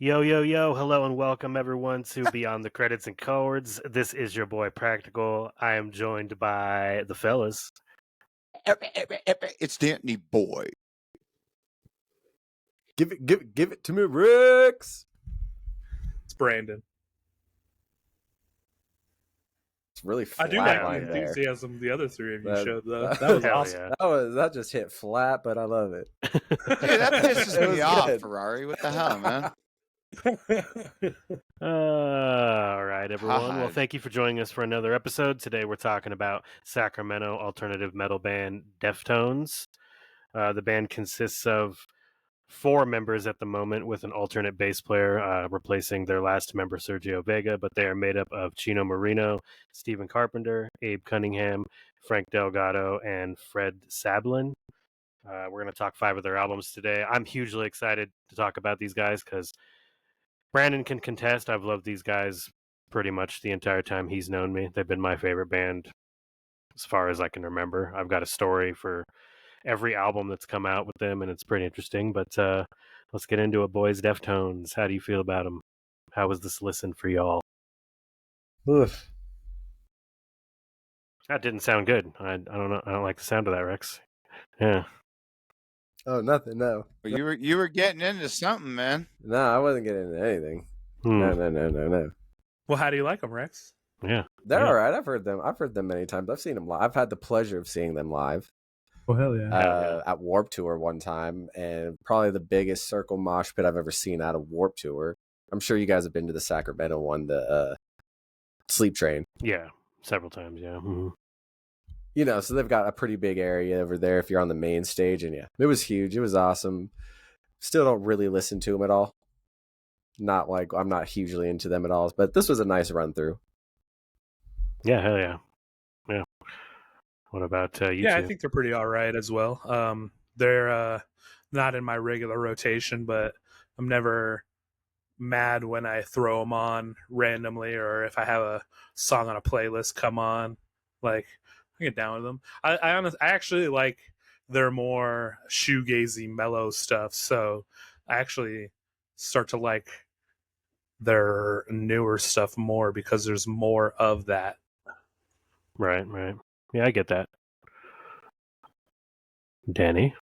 Yo, yo, yo, hello and welcome everyone to Beyond the Credits and Codes. This is your boy Practical. I am joined by the fellas. It's Danny Boy. Give it to me, Rex. It's Brandon. It's really I flat do like the line there. enthusiasm the other three of you showed, though. that That was Hell awesome. yeah. That just hit flat, but I love it. Dude, that pisses It me was off, good. Ferrari. What the hell, man? All right, everyone. Well, God. thank you for joining us for another episode. Today we're talking about Sacramento alternative metal band Deftones. The band consists of 4 members at the moment, with an alternate bass player replacing their last member, Sergio Vega, but they are made up of Chino Marino, Stephen Carpenter, Abe Cunningham, Frank Delgado, and Fred Sablin. We're going to talk 5 of their albums today. I'm hugely excited to talk about these guys because Brandon can contest. I've loved these guys pretty much the entire time he's known me. They've been my favorite band as far as I can remember. I've got a story for every album that's come out with them, and it's pretty interesting. But let's get into it, boys. Deftones, how do you feel about them? How was this listen for y'all? Oof. That didn't sound good. I don't know. I don't like the sound of that, Rex. Yeah. Oh, nothing. No, But you were getting into something, man. no, I wasn't getting into anything. No. Well, how do you like them, Rex? Yeah. They're Yeah. all right. I've heard them many times. I've seen them live. I've had the pleasure of seeing them live. Oh, hell yeah. At Warp Tour one time, and probably the biggest circle mosh pit I've ever seen out of Warp Tour. I'm sure you guys have been to the Sacramento one, the Sleep Train. Yeah. Several times. Yeah. Mm-hmm. You know, so they've got a pretty big area over there if you're on the main stage, and yeah, it was huge. It was awesome. Still don't really listen to them at all. Not like I'm not hugely into them at all, but this was a nice run through. Yeah. Hell yeah. Yeah. What about you Yeah, I two? think they're pretty all right as well. They're not in my regular rotation, but I'm never mad when I throw them on randomly, or if I have a song on a playlist come on. Like, I get down with them. I actually like their more shoegazy, mellow stuff. So I actually start to like their newer stuff more because there's more of that. Right. Yeah, I get that. Danny?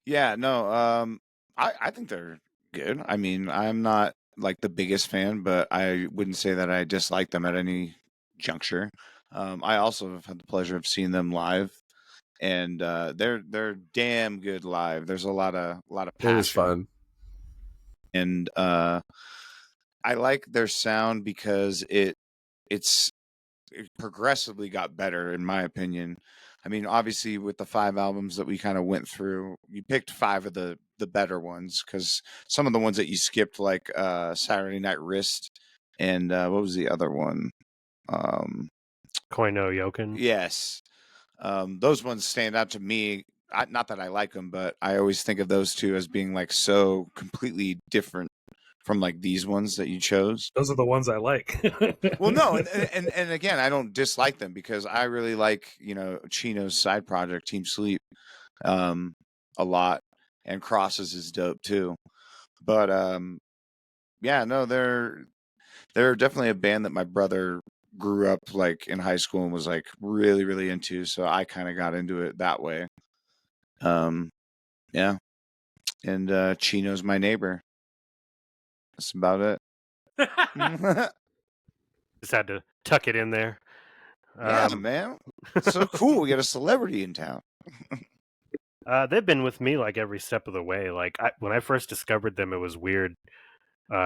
Yeah, no. I think they're good. I mean, I'm not like the biggest fan, but I wouldn't say that I dislike them at any juncture. I also have had the pleasure of seeing them live, and they're damn good live. There's a lot of passion. It was fun. And I like their sound because it progressively got better, in my opinion. I mean, obviously, with the 5 albums that we kind of went through, you picked 5 of the better ones, because some of the ones that you skipped, like Saturday Night Wrist, and what was the other one? Koino Yoken? Yes, those ones stand out to me. Not that I like them, but I always think of those two as being like so completely different from like these ones that you chose. Those are the ones I like. Well, no, and again, I don't dislike them because I really like, Chino's side project, Team Sleep, a lot, and Crosses is dope too. But yeah, no, they're definitely a band that my brother grew up like in high school and was like really, really into. So I kind of got into it that way. Yeah, and Chino's my neighbor. That's about it. Just had to tuck it in there. Yeah, man. It's so cool. We got a celebrity in town. They've been with me like every step of the way. Like when I first discovered them, it was weird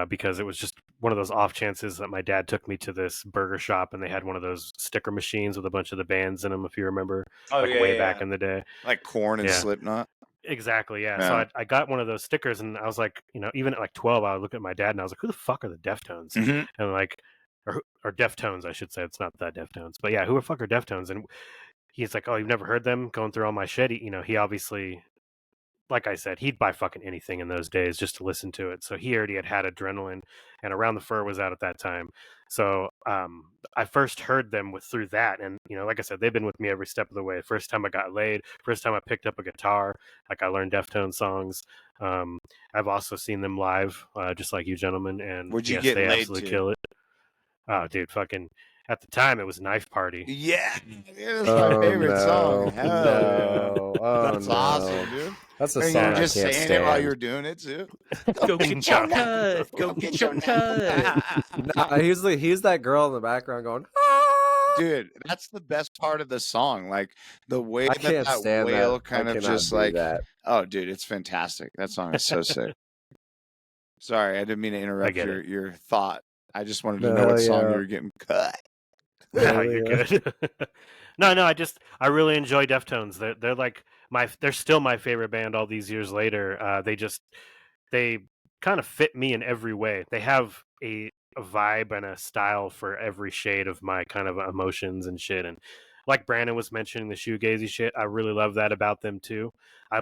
because it was just one of those off chances that my dad took me to this burger shop and they had one of those sticker machines with a bunch of the bands in them, if you remember, way back in the day. Like Korn and Yeah. Slipknot. Exactly, yeah. Yeah. So I got one of those stickers, and I was like, even at like 12, I would look at my dad, and I was like, who the fuck are the Deftones? Mhm. And like, or Deftones, I should say. It's not that Deftones. But yeah, who the fuck are Deftones? And he's like, oh, you've never heard them? Going through all my shit. He obviously, like I said, he'd buy fucking anything in those days just to listen to it. So he already had Adrenaline, and Around the Fur was out at that time. So I first heard them through that, and like I said, they've been with me every step of the way. First time I got laid, first time I picked up a guitar, like I learned Deftones songs. I've also seen them live, just like you gentlemen, and Would you yes, get they laid absolutely to? kill it. Oh, dude, fucking! At the time, it was Knife Party. Yeah, that's my Oh favorite song. no, Hell yeah. no, oh That's no! awesome, dude. That's a And you were song I just can't saying it while you stand. were doing it too. Go get your cut. Go Go get get your your cut. No, he's that girl in the background going. "Ah!" Dude, that's the best part of the song. Like the way I that can't that stand that. wail I kind of cannot just do like, that. oh, dude, it's fantastic. That song is so sick. Sorry, I didn't mean to I interrupt get it. your thought. I just wanted to No, know what hell song you yeah, were getting cut. No, hell you're yeah. good. No, I really enjoy Deftones. They're like they're still my favorite band all these years later. They kind of fit me in every way. They have a vibe and a style for every shade of my kind of emotions and shit. And like Brandon was mentioning the shoegazy shit, I really love that about them too.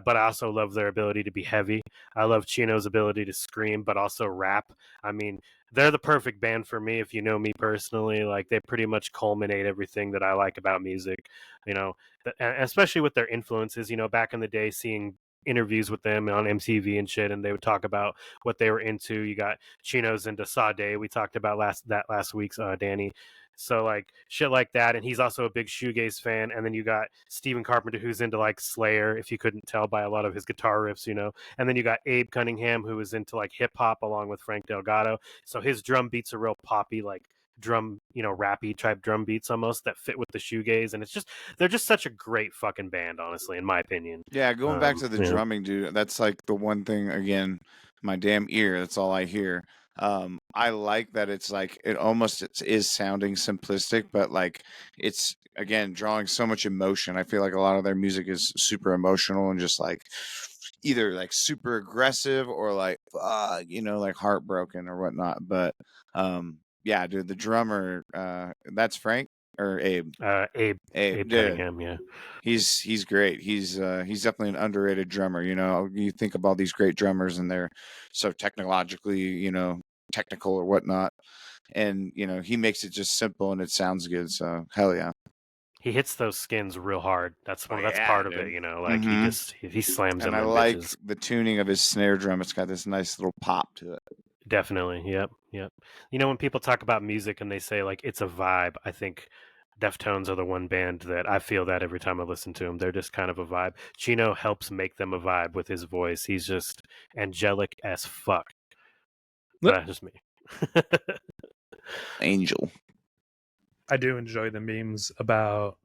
But I also love their ability to be heavy. I love Chino's ability to scream, but also rap. I mean, they're the perfect band for me if you know me personally. Like they pretty much culminate everything that I like about music. You know, and especially with their influences. Back in the day, seeing interviews with them on MTV and shit, and they would talk about what they were into. You got Chinos into Sade. We talked about last week's Danny. So like shit like that, and he's also a big shoegaze fan. And then you got Stephen Carpenter, who's into like Slayer, if you couldn't tell by a lot of his guitar riffs, And then you got Abe Cunningham, who is into like hip hop along with Frank Delgado. So his drum beats are real poppy, like drum, rappy type drum beats almost that fit with the shoegaze, and they're just such a great fucking band, honestly, in my opinion. Yeah, going back to the Yeah. drumming, dude, that's like the one thing again, my damn ear, that's all I hear. I like that it's like it almost is sounding simplistic, but like it's again drawing so much emotion. I feel like a lot of their music is super emotional and just like either like super aggressive or like like heartbroken or whatnot. But yeah, dude, the drummer, that's Frank or Abe. Abe Abe, dude. Cunningham, yeah. He's great. He's definitely an underrated drummer. You think of all these great drummers and they're so technologically, technical or whatnot. And he makes it just simple and it sounds good. So hell yeah. He hits those skins real hard. That's Oh that's yeah, part of dude. it, Like Mm-hmm. he slams And them I in like bitches. the tuning of his snare drum. It's got this nice little pop to it. Definitely, yep. When people talk about music and they say like it's a vibe, I think Deftones are the one band that I feel that every time I listen to them. They're just kind of a vibe. Chino helps make them a vibe with his voice. He's just angelic as fuck. But that's just me. Angel. I do enjoy the memes about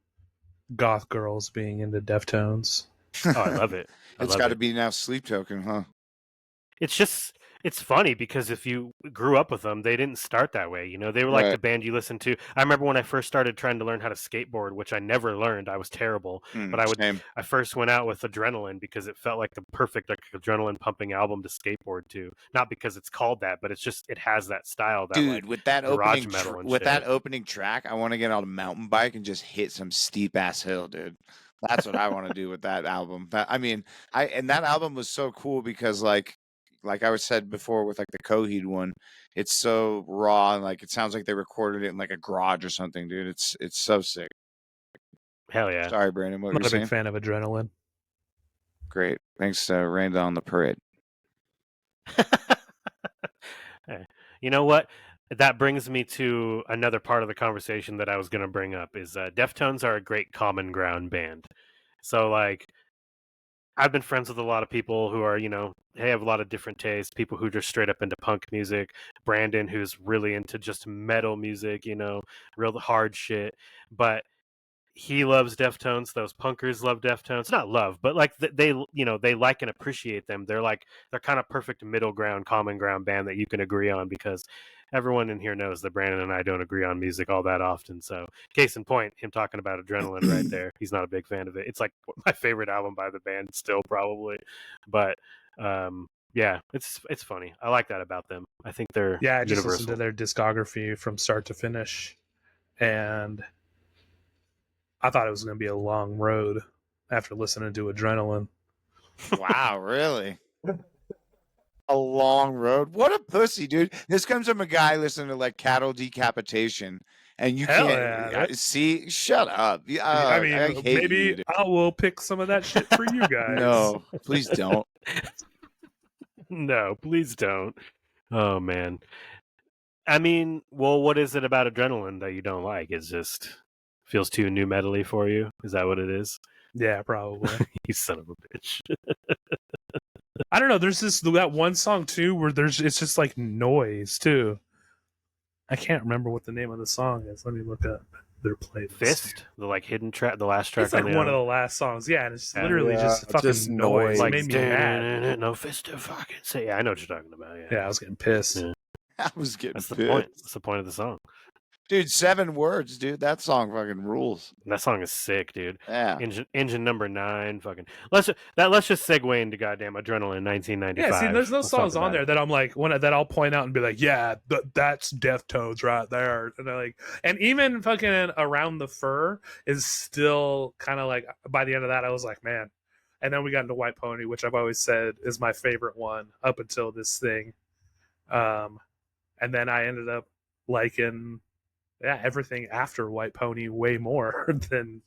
goth girls being into Deftones. Oh, I love it. It's got to be now Sleep Token, huh? It's funny because if you grew up with them, they didn't start that way. They were like Right. the band you listened to. I remember when I first started trying to learn how to skateboard, which I never learned. I was terrible, but Same. I first went out with Adrenaline because it felt like the perfect like adrenaline pumping album to skateboard to. Not because it's called that, but it has that style, that Dude, like with that garage metal and shit. that opening track, I want to get on a mountain bike and just hit some steep ass hill, dude. That's what I want to do with that album. And that album was so cool because like I was said before with like the Coheed one, it's so raw and like it sounds like they recorded it in like a garage or something, dude. It's so sick. Hell yeah. Sorry, Brandon, what I'm were not you a big saying? fan of Adrenaline. Great. Thanks to Randa on the Parade. Hey, you know what? That brings me to another part of the conversation that I was going to bring up is Deftones are a great common ground band. So like I've been friends with a lot of people who are, they have a lot of different tastes. People who are just straight up into punk music. Brandon, who's really into just metal music, real hard shit. But he loves Deftones. Those punkers love Deftones. Not love, but like they like and appreciate them. They're kind of perfect middle ground, common ground band that you can agree on because everyone in here knows that Brandon and I don't agree on music all that often. So, case in point, him talking about Adrenaline right there. He's not a big fan of it. It's like my favorite album by the band still, probably. But yeah, it's funny. I like that about them. I think they're Yeah, I just universal. listened to their discography from start to finish, and I thought it was going to be a long road after listening to Adrenaline. Wow, really? A long road. What a pussy, dude. This comes from a guy listening to like cattle decapitation. And you Hell can't yeah. see. Shut up. I I mean, hate maybe you, dude. I will pick some of that shit for you guys. No, please don't. No, please don't. Oh man. I mean, well, what is it about Adrenaline that you don't like? It's just feels too new metally for you. Is that what it is? Yeah, probably. You son of a bitch. I don't know. There's that one song too where it's just like noise too. I can't remember what the name of the song is. Let me look up their playlist. Fist, the like hidden track, the last track It's like on the one of album. the last songs. Yeah, and it's Yeah. literally just fucking just noise. noise. It made me mad. No fist to fucking say. Yeah, I know what you're talking about. Yeah, Yeah, I was getting pissed. Yeah. I was getting That's the pissed. point. That's the point of the song. Dude, 7 words, dude. That song fucking rules. That song is sick, dude. Yeah. Engine number 9. Fucking. Let's just segue into goddamn Adrenaline 1995. Yeah, see, there's no Let's songs talk on about there it. that I'm like that I'll point out and be like, yeah, that's Deftones right there, and I like, and even fucking Around the Fur is still kind of like by the end of that I was like, man, and then we got into White Pony, which I've always said is my favorite one up until this thing, and then I ended up liking everything after White Pony way more than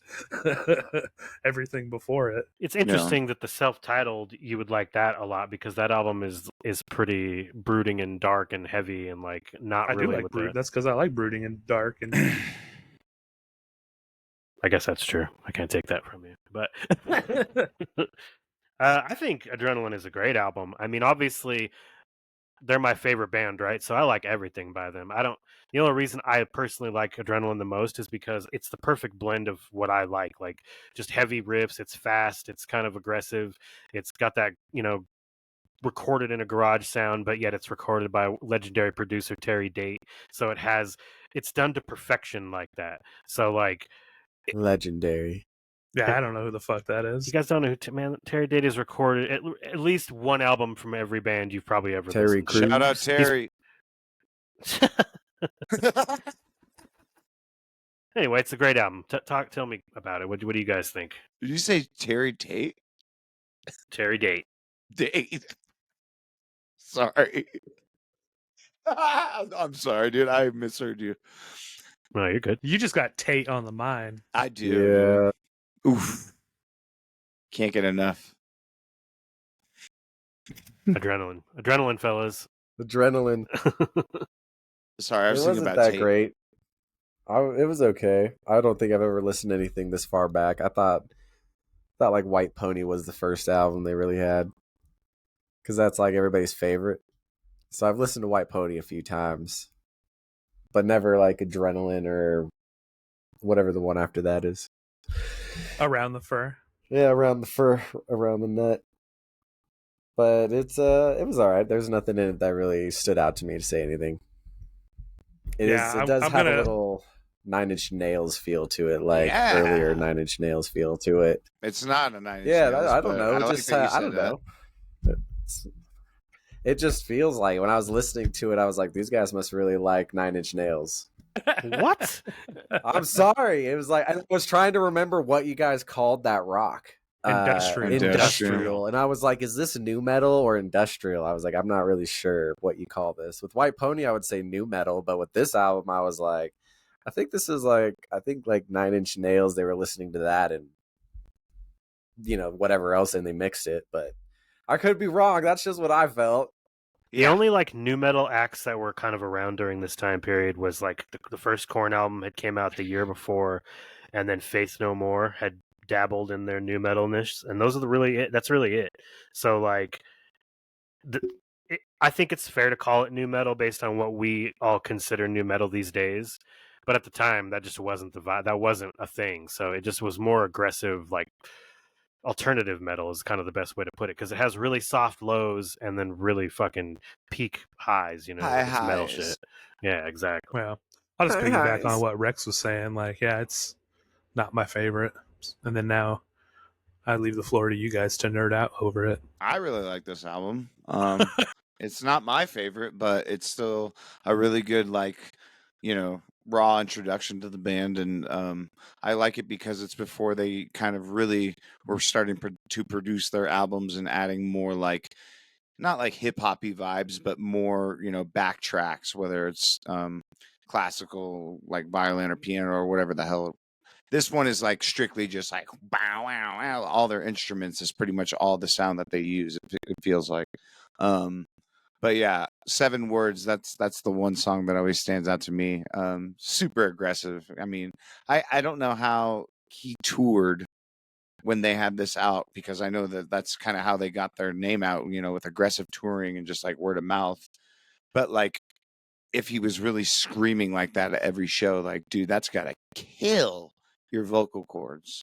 everything before it. It's interesting that the self-titled you would like that a lot because that album is pretty brooding and dark and heavy and like not I really do like with brood. the... That's because I like brooding and dark and I guess that's true. I can't take that from you, but I think Adrenaline is a great album. I mean, obviously, they're my favorite band, right? So I like everything by them. The only reason I personally like Adrenaline the most is because it's the perfect blend of what I like just heavy riffs. It's fast. It's kind of aggressive. It's got that, recorded in a garage sound, but yet it's recorded by legendary producer Terry Date. So it's done to perfection like that. So like, Legendary. yeah, I don't know who the fuck that is. you guys don't know who man Terry Date has recorded at least one album from every band you've probably ever Terry listened to. Crews. Shout out Terry. Anyway, it's a great album. Tell me about it. What do you guys think? Did you say Terry Tate? Terry Date. Date. Sorry. I'm sorry, dude. I misheard you. No, you're good. You just got Tate on the mind. I do. Yeah. Dude. Oof. Can't get enough. Adrenaline, fellas. Adrenaline. Sorry, I was It thinking wasn't about that Tate. great. It was okay. I don't think I've ever listened to anything this far back. I thought like White Pony was the first album they really had, because that's like everybody's favorite. So I've listened to White Pony a few times, but never like Adrenaline or whatever the one after that is. Around the Fur. Yeah, around the fur, around the nut. But it was all right. There's nothing in it that really stood out to me to say anything. It does have a little Nine Inch Nails feel to it, like earlier Nine Inch Nails feel to it. It's not a 9 Inch Yeah, Nails, I don't know. I don't that. know. It just feels like when I was listening to it, I was like, these guys must really like Nine Inch Nails. What? I'm sorry. It was like I was trying to remember what you guys called that rock. Industrial. And I was like, is this new metal or industrial? I was like, I'm not really sure what you call this. With White Pony, I would say new metal, but with this album, I was like, I think this is like Nine Inch Nails. They were listening to that and whatever else, and they mixed it. But I could be wrong. That's just what I felt. The only like new metal acts that were kind of around during this time period was like the first Korn album had came out the year before, and then Faith No More had dabbled in their new metalness, and those are that's really it. So like, I think it's fair to call it new metal based on what we all consider new metal these days. But at the time, that just wasn't the vibe. That wasn't a thing. So it just was more aggressive, like alternative metal is kind of the best way to put it, because it has really soft lows and then really fucking peak highs. High it's metal highs. shit. Yeah, exactly. Well, I'll just Hi, piggyback guys. on what Rex was saying. Like, yeah, it's not my favorite. And then now I leave the floor to you guys to nerd out over it. I really like this album. It's not my favorite, but it's still a really good, raw introduction to the band, and I like it because it's before they kind of really were starting to produce their albums and adding more not like hip hoppy vibes, but more, backtracks, whether it's classical like violin or piano or whatever the hell. This one is like strictly just like bow wow wow. All their instruments is pretty much all the sound that they use. It feels like. But yeah, 7 Words. That's the one song that always stands out to me. Super aggressive. I mean, I don't know how he toured when they had this out, because I know that that's kind of how they got their name out. With aggressive touring and just like word of mouth. But like, if he was really screaming like that at every show, like, dude, that's gotta kill your vocal cords.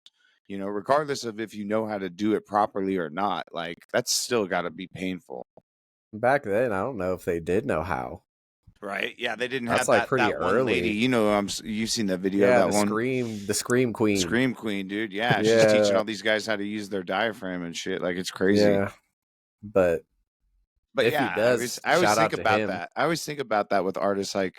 Regardless of if you know how to do it properly or not, like that's still gotta be painful. Back then, I don't know if they did know how. Right? Yeah, they didn't That's have like that pretty one lady. early. You've seen the video of Yeah, that one the scream queen. Scream Queen, dude. Yeah, she's Yeah, teaching all these guys how to use their diaphragm and shit. Like it's crazy. yeah. But But if he yeah, I does, always shout think out to about him. that. I always think about that with artists like,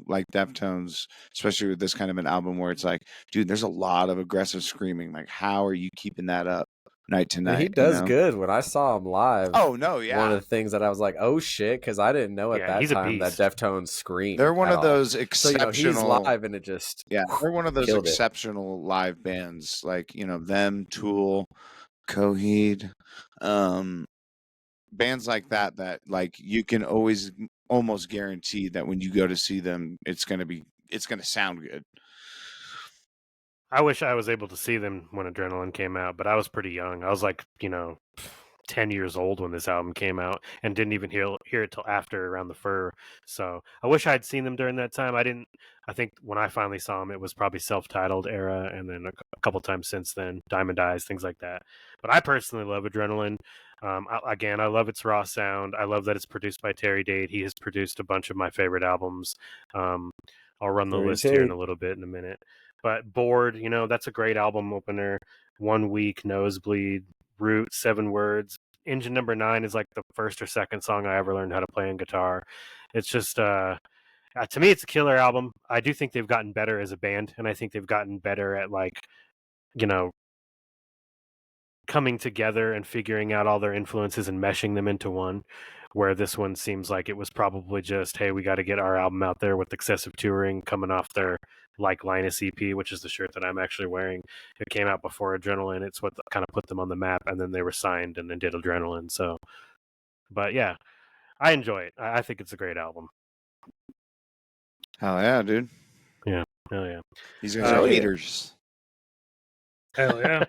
like Deftones, especially with this kind of an album where it's like, dude, there's a lot of aggressive screaming. Like, how are you keeping that up night to And he night? does good. When I saw him live, Oh no, one of yeah. the things that I was like, "Oh shit," because I didn't know at Yeah, that he's a time that beast. Deftones screamed. They're one at of all. those So he's exceptional live, and it just Yeah, they're one of those killed it. exceptional live bands, like, them, Tool, Coheed, bands like that like you can always almost guarantee that when you go to see them, it's gonna sound good. I wish I was able to see them when Adrenaline came out, but I was pretty young. I was like, 10 years old when this album came out and didn't even hear it till after Around the Fur. So I wish I'd seen them during that time. I think when I finally saw them, it was probably self-titled era, and then a couple times since then, Diamond Eyes, things like that. But I personally love Adrenaline. I love its raw sound. I love that it's produced by Terry Date. He has produced a bunch of my favorite albums. I'll run the Terry list here in Tate. a little bit in a minute. But Bored, that's a great album opener. 1 Week, Nosebleed, Root, 7 Words. Engine Number 9 is like the first or second song I ever learned how to play on guitar. It's just, to me, it's a killer album. I do think they've gotten better as a band, and I think they've gotten better at, like, coming together and figuring out all their influences and meshing them into one, where this one seems like it was probably just, hey, we got to get our album out there with excessive touring coming off their like Linus EP, which is the shirt that I'm actually wearing. It came out before Adrenaline. It's what kind of put them on the map, and then they were signed and then did Adrenaline. So, but yeah, I enjoy it. I think it's a great album. Hell yeah, dude. Yeah, hell yeah. These guys are haters. Hell yeah.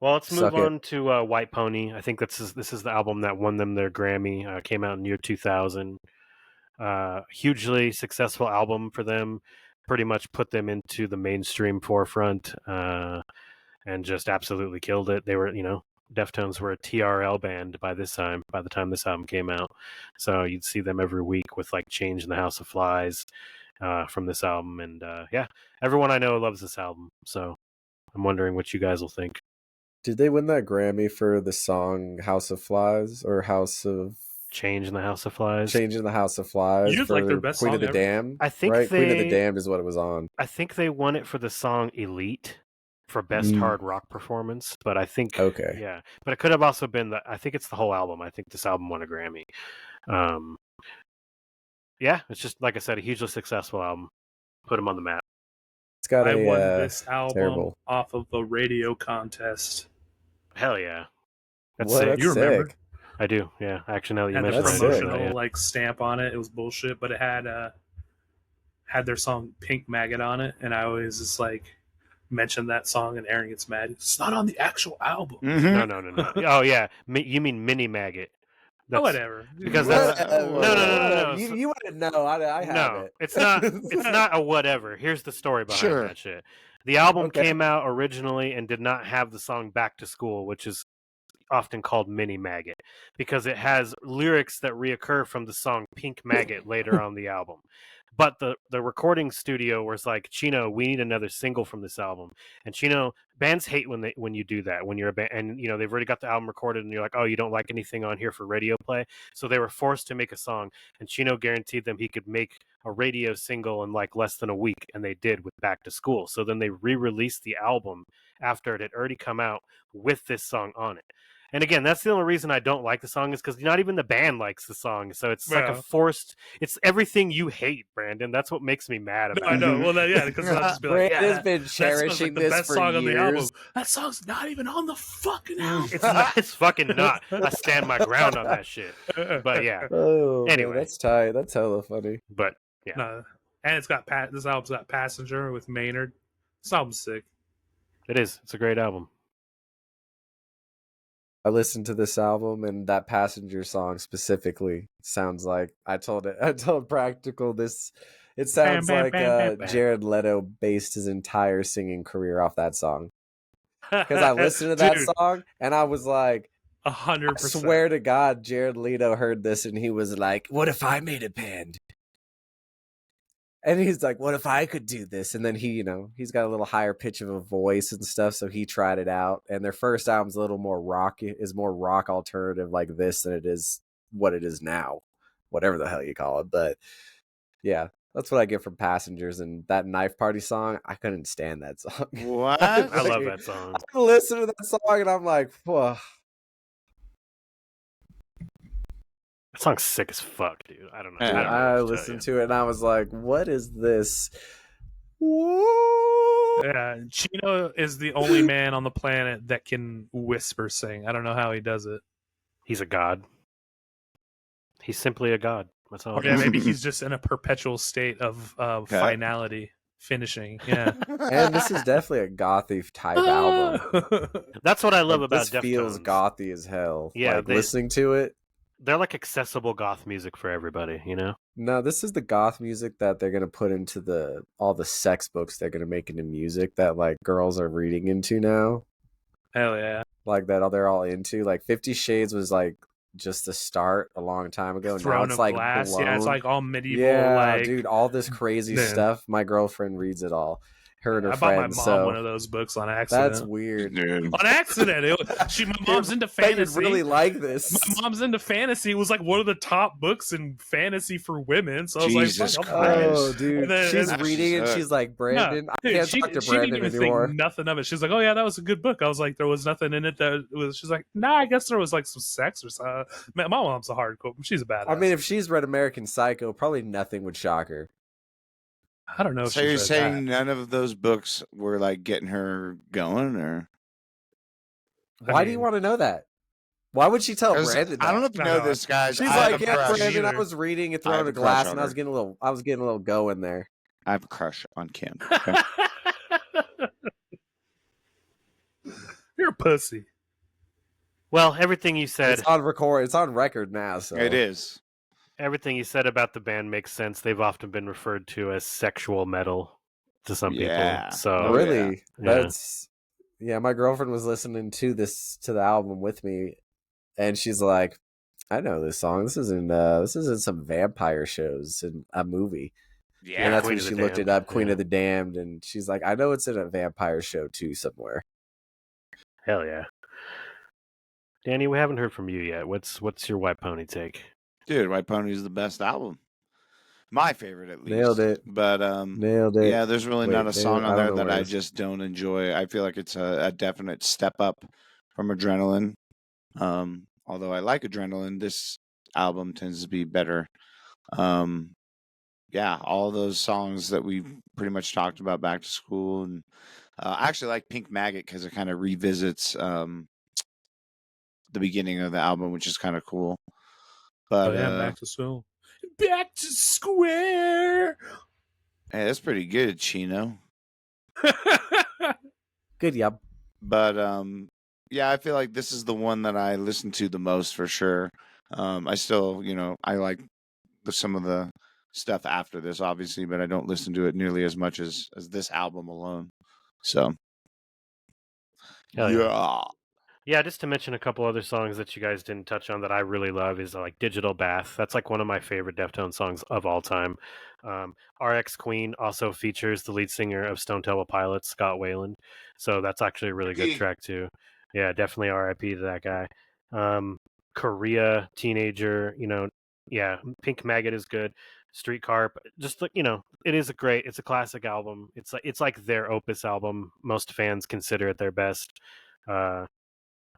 Well, let's move Suck it. on to White Pony. I think this is the album that won them their Grammy. Came out in year 2000. Hugely successful album for them. Pretty much put them into the mainstream forefront and just absolutely killed it. They were, Deftones were a TRL band by the time this album came out. So you'd see them every week with like Change in the House of Flies from this album. And yeah, everyone I know loves this album. So I'm wondering what you guys will think. Did they win that Grammy for the song House of Flies or House of Change in the House of Flies? Change in the House of Flies You did for like their best Queen song of the ever. Damned? I think right? Queen of the Damned is what it was on. I think they won it for the song Elite for best hard rock performance, but I think Okay. yeah, but it could have also been I think it's the whole album. I think this album won a Grammy. Yeah, it's just like I said, a hugely successful album. Put them on the map. It's got I a won this album terrible. off of a radio contest. Hell yeah, that's What? sick. That's You remember? sick. I do. Yeah, actually, now that you Had the mentioned That's it, I do sick. know, promotional yeah. like stamp on it. It was bullshit, but it had their song Pink Maggot on it, and I always just like mention that song, and Aaron gets mad. It's not on the actual album. Mm-hmm. No. Oh yeah, you mean Mini Maggot? Oh, whatever. Because that's no. You wouldn't know. I have No, it. it's not. It's not a whatever. Here's the story behind Sure. that shit. The album Okay. came out originally and did not have the song "Back to School," which is often called Mini Maggot, because it has lyrics that reoccur from the song Pink Maggot later on the album. But the recording studio was like, Chino, we need another single from this album. And Chino, bands hate when you do that, when you're a band and they've already got the album recorded and you're like, oh, you don't like anything on here for radio play. So they were forced to make a song, and Chino guaranteed them he could make a radio single in like less than a week, and they did with Back to School. So then they re-released the album after it had already come out with this song on it. And again, that's the only reason I don't like the song is because not even the band likes the song. So it's like a forced. It's everything you hate, Brandon. That's what makes me mad about I know. it. Well, yeah, because I'll just be like, Brandon's been cherishing the this best for song on the album. years. That song's not even on the fucking album. It's not. It's fucking not. I stand my ground on that shit. But yeah. Oh, Anyway. man, that's tight. That's hella funny. But yeah, No. And it's got this album's got Passenger with Maynard. This album's sick. it is. It's a great album. I listened to this album, and that Passenger song specifically sounds like I told Practical this. It sounds like Jared Leto based his entire singing career off that song. Because I listened to that song, and I was like, 100%. I swear to God, Jared Leto heard this, and he was like, "What if I made a band?" And he's like, "What if I could do this?" And then he's got a little higher pitch of a voice and stuff, so he tried it out. And their first album's a little more rock, is more rock alternative like this than it is what it is now, whatever the hell you call it. But yeah, that's what I get from Passengers. And that Knife Party song, I couldn't stand that song. What? I love that song. I listen to that song and I'm like, whoa. That song's sick as fuck, dude. I don't know. Yeah. I listened to it and I was like, what is this? Whoa. Yeah, Chino is the only man on the planet that can whisper sing. I don't know how he does it. He's a god. He's simply a god. That's all. Or yeah, maybe he's just in a perpetual state of finality, finishing. Yeah. And this is definitely a gothy type album. That's what I love about this feels Deftones. gothy as hell. Yeah, like, listening to it. They're like accessible goth music for everybody, you know? No, this is the goth music that they're gonna put into all the sex books they're gonna make into music that like girls are reading into now. Hell yeah. Like that they're all into. Like 50 Shades was like just the start a long time ago. Throne now it's of like Glass. blown. Yeah, it's like all medieval. Yeah, like, dude, all this crazy Man. stuff. My girlfriend reads it all. Her and her I bought friends. my mom so one of those books on accident. that's weird. Dude. On accident. My mom's into I fantasy. really like this. My mom's into fantasy. It was like one of the top books in fantasy for women. So I was Jesus like, fuck, I'll buy it. Oh, dude, And then- she's That's reading it. just- She's like, Brandon, No, I dude, can't she talk to didn't Brandon even anymore. think nothing of it. She's like, "Oh yeah, that was a good book." I was like, "There was nothing in it that was." She's like, "Nah, I guess there was like some sex or something." My mom's a hardcore. She's a badass. I mean, if she's read American Psycho, probably nothing would shock her. I don't know. If So she's you're read saying that. none of those books were like getting her going, or Why do you want to know that? Why would she tell 'Cause Brandon that? I don't know if you I know know. this, guys. She's I have like, a yeah, crush. Brandon, I either. was reading it I have Throne a of crush Glass, on and I was her. getting a little go in there. I have a crush on Kim. Okay? You're a pussy. Well, everything you said, It's on record. It's on record now. So It is. everything you said about the band makes sense. They've often been referred to as sexual metal to some Yeah. people. So Oh, really, yeah. that's my girlfriend was listening to the album with me, and she's like, "I know this song. This isn't some vampire shows in a movie." Yeah. And that's Queen when of she the looked it Damned, up, Queen yeah. of the Damned, and she's like, "I know it's in a vampire show too somewhere." hell yeah. Danny, we haven't heard from you yet. What's your White Pony take? Dude, White Pony is the best album. My favorite, at least. Nailed it. But Nailed it. yeah, there's really Wait, not a nailed song it. I on don't there know that where I it is. just don't enjoy. I feel like it's a definite step up from Adrenaline. Although I like Adrenaline, this album tends to be better. Yeah, all those songs that we've pretty much talked about, Back to School, and I actually like Pink Maggot because it kind of revisits the beginning of the album, which is kind of cool. But Back to school. Back to square. hey, that's pretty good, Chino. Good, yep. But yeah, I feel like this is the one that I listen to the most for sure. I still, I like some of the stuff after this, obviously, but I don't listen to it nearly as much as this album alone. So Hell yeah. yeah. Yeah, just to mention a couple other songs that you guys didn't touch on that I really love is like Digital Bath. That's like one of my favorite Deftones songs of all time. RX Queen also features the lead singer of Stone Temple Pilots, Scott Weiland. So that's actually a really good track too. Yeah, definitely RIP to that guy. Korea, Teenager, yeah, Pink Maggot is good. Streetcar, just like it's a classic album. It's like their opus album. Most fans consider it their best.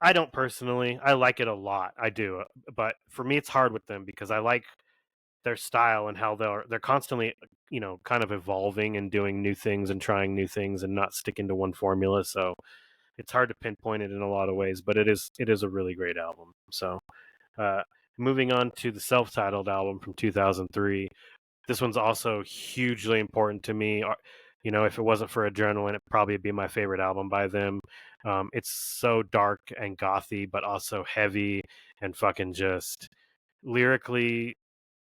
I don't personally. I like it a lot. I do, but for me, it's hard with them because I like their style and how they're constantly, kind of evolving and doing new things and trying new things and not sticking to one formula. So it's hard to pinpoint it in a lot of ways, but it is a really great album. So uh, moving on to the self-titled album from 2003. This one's also hugely important to me. If it wasn't for Adrenaline, it'd probably be my favorite album by them. It's so dark and gothy, but also heavy and fucking just lyrically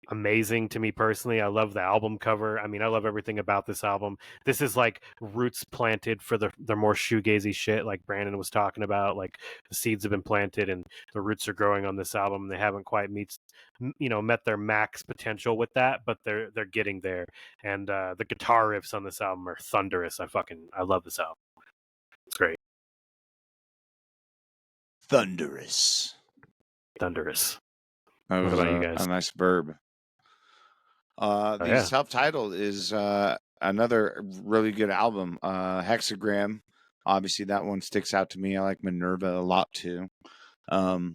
amazing to me personally. I love the album cover. I mean, I love everything about this album. This is like roots planted for the more shoegazy shit, like Brandon was talking about. Like the seeds have been planted and the roots are growing on this album. And they haven't quite met their max potential with that, but they're getting there. And the guitar riffs on this album are thunderous. I love this album. It's great. Thunderous. That What was about you guys? a nice verb. The self-titled is another really good album. Hexagram, obviously that one sticks out to me. I like Minerva a lot too. I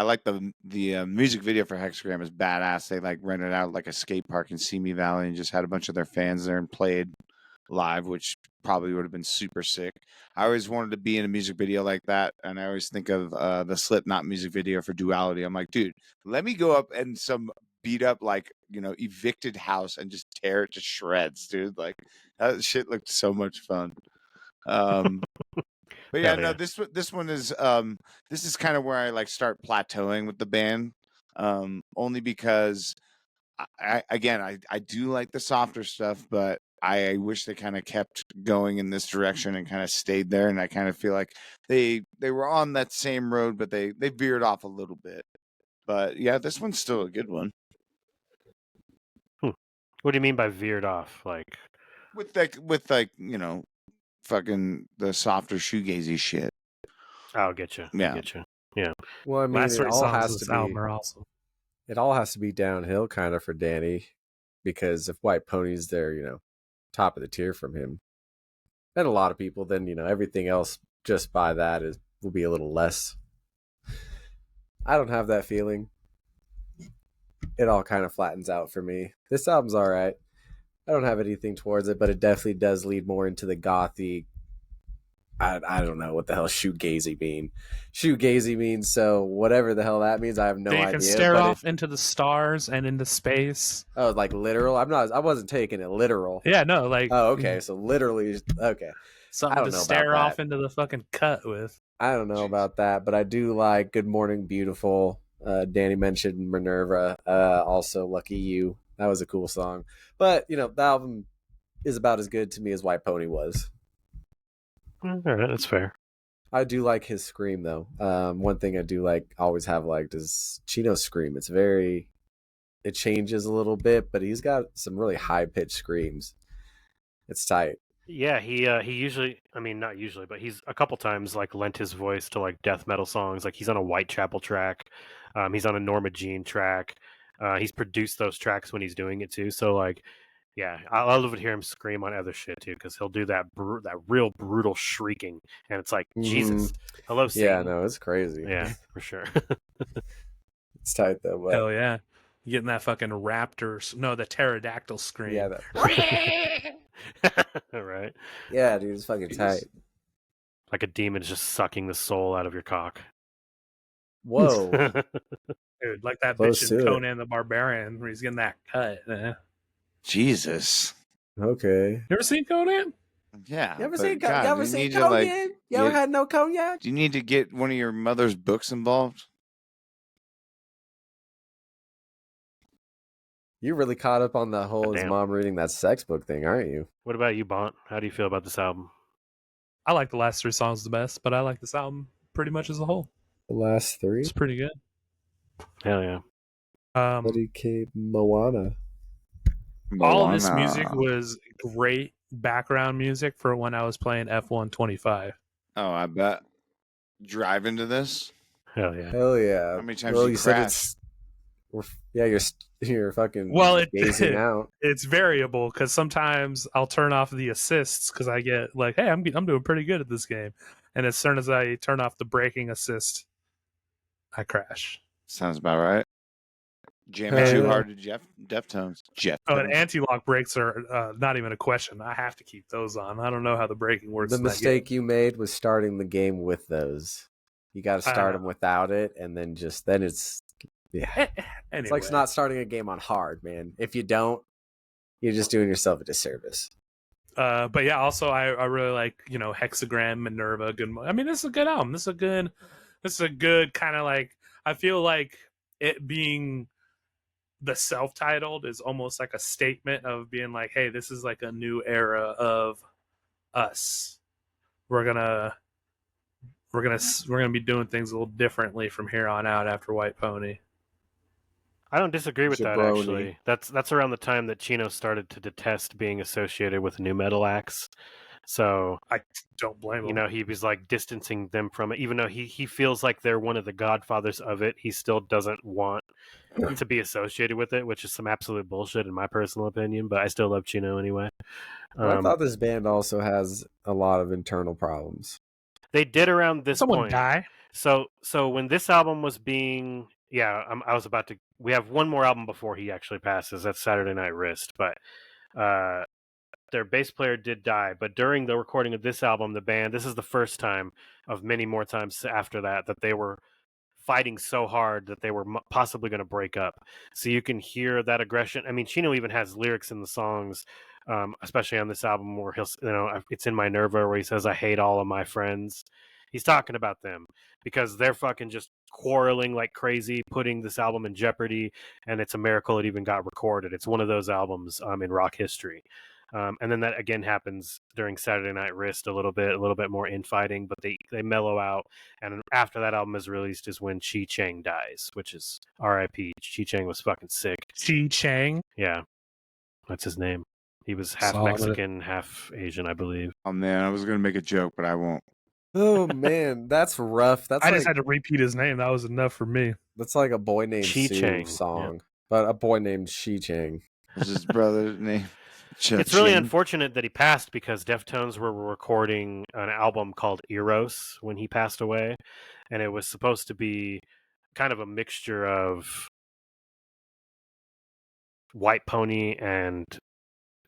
like the music video for Hexagram is badass. They like rented out like a skate park in Simi Valley and just had a bunch of their fans there and played live, which probably would have been super sick. I always wanted to be in a music video like that, and I always think of the Slipknot music video for Duality. I'm like, dude, let me go up in some beat up like evicted house and just tear it to shreds, dude. Like that shit looked so much fun. But yeah, no, this one is this is kind of where I like start plateauing with the band, only because I do like the softer stuff, but I wish they kind of kept going in this direction and kind of stayed there. And I kind of feel like they were on that same road, but they veered off a little bit. But yeah, this one's still a good one. What do you mean by veered off? Like with fucking the softer shoegazy shit. I'll get you. Yeah. Yeah. Well, I mean, Last three it all songs has of to this be. album are awesome. It all has to be downhill, kind of, for Danny, because if White Pony's there, top of the tier from him, and a lot of people, then everything else just by that will be a little less. I don't have that feeling. It all kind of flattens out for me. This album's all right. I don't have anything towards it, but it definitely does lead more into the gothy. I don't know what the hell shoegazy mean. Shoegazy means, so whatever the hell that means, I have no idea. You can stare off into the stars and into space. Oh, like literal? I wasn't taking it literal. Yeah, no, like. Oh, okay. So literally, okay. Something to stare off into the fucking cut with. I don't know about that, but I do like Good Morning Beautiful. Danny mentioned Minerva. Also, Lucky You. That was a cool song. But, the album is about as good to me as White Pony was. All right, that's fair. I do like his scream, though. One thing I do always have liked is Chino's scream. It changes a little bit, but he's got some really high-pitched screams. It's tight. Yeah, he usually, I mean, not usually, but he's a couple times lent his voice to death metal songs. Like he's on a Whitechapel track, he's on a Norma Jean track. He's produced those tracks when he's doing it too. So yeah, I love to hear him scream on other shit too, because he'll do that real brutal shrieking, and it's like Jesus, hello, Satan. Yeah, no, it's crazy. Yeah, for sure. It's tight though. But... Hell yeah, you getting that fucking the pterodactyl scream. Yeah, right. Yeah, dude, it's fucking tight. Like a demon is just sucking the soul out of your cock. Whoa. Dude, like that bitch in Conan the Barbarian where he's getting that cut. Jesus. Okay. You ever seen Conan? Yeah. You ever seen Conan? You ever had no cognac? Do you need to get one of your mother's books involved? You're really caught up on the whole his mom reading that sex book thing, aren't you? What about you, Bont? How do you feel about this album? I like the last three songs the best, but I like this album pretty much as a whole. The last three? It's pretty good. Hell yeah. Moana. All of this music was great background music for when I was playing F125. Oh, I bet. Drive into this? Hell yeah. Hell yeah. How many times you crashed? You're fucking gazing out. It's variable because sometimes I'll turn off the assists because I get hey, I'm doing pretty good at this game, and as soon as I turn off the braking assist, I crash. Sounds about right. Jamming too hard to Deftones. Oh, and anti-lock brakes are not even a question. I have to keep those on. I don't know how the braking works. The in that mistake game. you made was starting the game with those. You got to start them without it, and then it's Anyway. It's like not starting a game on hard, man. If you don't, you're just doing yourself a disservice. But yeah, also I really like Hexagram, Minerva. Good. I mean, this is a good album. This is a good kind of like. I feel like it being the self-titled is almost like a statement of being like, hey, this is like a new era of us. We're gonna be doing things a little differently from here on out after White Pony. I don't disagree with that, Jabroni. actually. That's around the time that Chino started to detest being associated with new metal acts. So I don't blame him. He was like distancing them from it, even though he feels like they're one of the godfathers of it. He still doesn't want to be associated with it, which is some absolute bullshit in my personal opinion. But I still love Chino anyway. I thought this band also has a lot of internal problems. They did around this Someone point. die? So when this album was being, I was about to. We have one more album before he actually passes. That's Saturday Night Wrist, but their bass player did die. But during the recording of this album, the band, this is the first time of many more times after that they were fighting so hard that they were possibly going to break up. So you can hear that aggression. I mean, Chino even has lyrics in the songs, especially on this album where it's in Minerva where he says, "I hate all of my friends." He's talking about them because they're fucking just quarreling like crazy, putting this album in jeopardy, and it's a miracle it even got recorded. It's one of those albums in rock history. And then that again happens during Saturday Night Wrist a little bit more infighting, but they mellow out. And after that album is released is when Chi Chang dies, which is R.I.P. Chi Chang was fucking sick. Chi Chang? Yeah, that's his name. He was half Mexican, half Asian, I believe. Oh man, I was gonna make a joke, but I won't. Oh man, that's rough. I just had to repeat his name. That was enough for me. That's like a boy named Chi Sue Chang song, but a boy named Shi Chang. Is his brother's name? It's really unfortunate that he passed because Deftones were recording an album called Eros when he passed away, and it was supposed to be kind of a mixture of White Pony and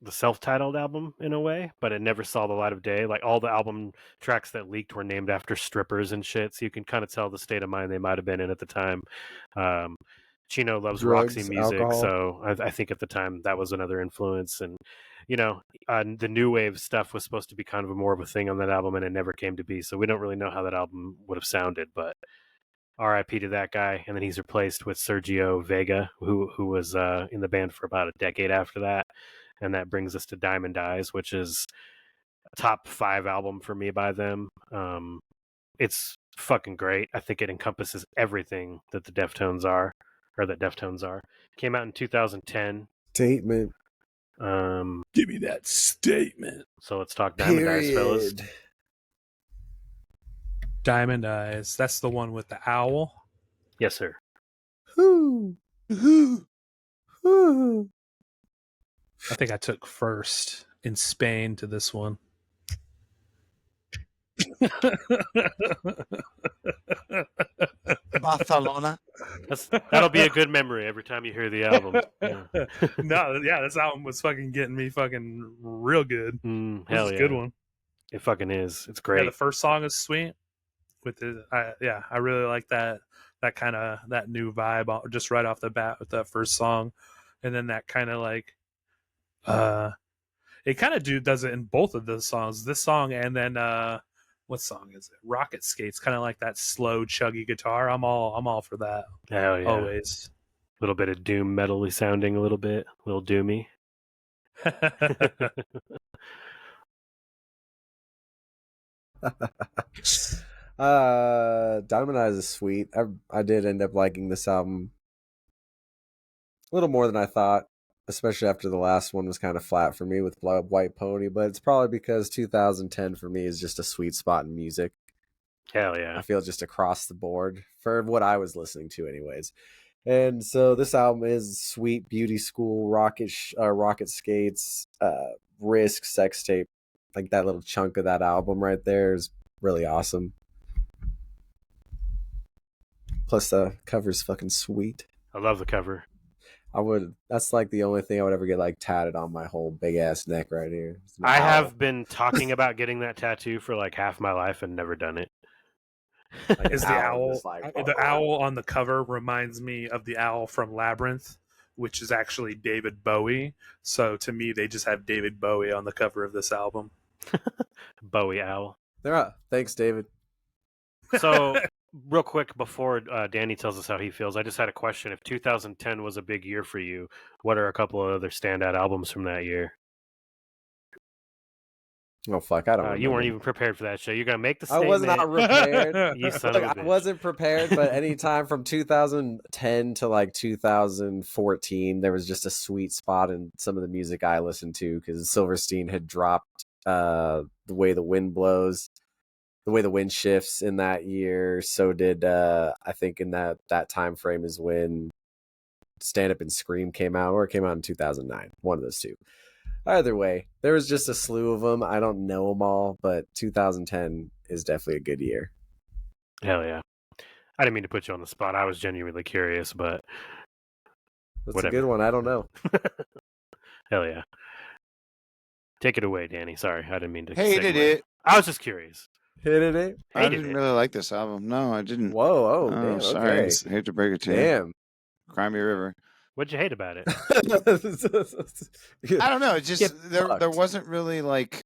the self-titled album in a way, but it never saw the light of day. Like all the album tracks that leaked were named after strippers and shit, so you can kind of tell the state of mind they might have been in at the time. Chino loves Drugs, Roxy music, alcohol. so I think at the time that was another influence. And the new wave stuff was supposed to be kind of more of a thing on that album, and it never came to be. So we don't really know how that album would have sounded, but R.I.P. to that guy. And then he's replaced with Sergio Vega, who was in the band for about a decade after that. And that brings us to Diamond Eyes, which is a top 5 album for me by them. It's fucking great. I think it encompasses everything that the Deftones are. Came out in 2010. Statement. Give me that statement. So let's talk Diamond Eyes, fellas. Diamond Eyes. That's the one with the owl? Yes, sir. Whoo. Whoo. I think I took first in Spain to this one. Barcelona. That'll be a good memory every time you hear the album. Yeah. This album was fucking getting me fucking real good. Hell yeah. A good one. It fucking is. It's great. Yeah, the first song is sweet. I really like that kind of that new vibe just right off the bat with that first song, and then that kind of like, it kind of does it in both of the songs. This song and then what song is it? Rocket Skates, kind of like that slow chuggy guitar. I'm all for that. Hell yeah. Always. A little bit of doom metal-y sounding, a little doomy. Diamond Eyes is sweet. I did end up liking this album a little more than I thought, especially after the last one was kind of flat for me with White Pony, but it's probably because 2010 for me is just a sweet spot in music. Hell yeah. I feel just across the board for what I was listening to anyways. And so this album is sweet, beauty school, rocket skates, Risk, sex tape. Like that little chunk of that album right there is really awesome. Plus, the cover's fucking sweet. I love the cover. That's like the only thing I would ever get like tatted on my whole big ass neck right here. I have been talking about getting that tattoo for like half my life and never done it. Like Is an the owl owl just like- the owl on the cover reminds me of the owl from Labyrinth, which is actually David Bowie. So to me, they just have David Bowie on the cover of this album. Bowie owl. They're up. Thanks, David. So, real quick before Danny tells us how he feels, I just had a question. If 2010 was a big year for you, what are a couple of other standout albums from that year? Oh fuck, I don't. You weren't remember. even prepared for that show. You're gonna make the I statement. was not prepared. You son Look, of a bitch. I wasn't prepared, but anytime from 2010 to like 2014, there was just a sweet spot in some of the music I listened to because Silverstein had dropped The Way the Wind Blows, The Way the Wind Shifts in that year. So did I think in that time frame is when Stand Up and Scream came out, or it came out in 2009. One of those two. Either way, there was just a slew of them. I don't know them all, but 2010 is definitely a good year. Hell yeah. I didn't mean to put you on the spot. I was genuinely curious, but That's whatever. a good one. I don't know. Hell yeah. Take it away, Danny. Sorry, I didn't mean to. Hated segue. it. I was just curious. Hit it. I Hated didn't it. really like this album. No, I didn't. Whoa, Oh, damn. sorry. Okay. I hate to break it to you. Damn. Cry Me a River. What'd you hate about it? I don't know. It Get just there fucked. wasn't really like.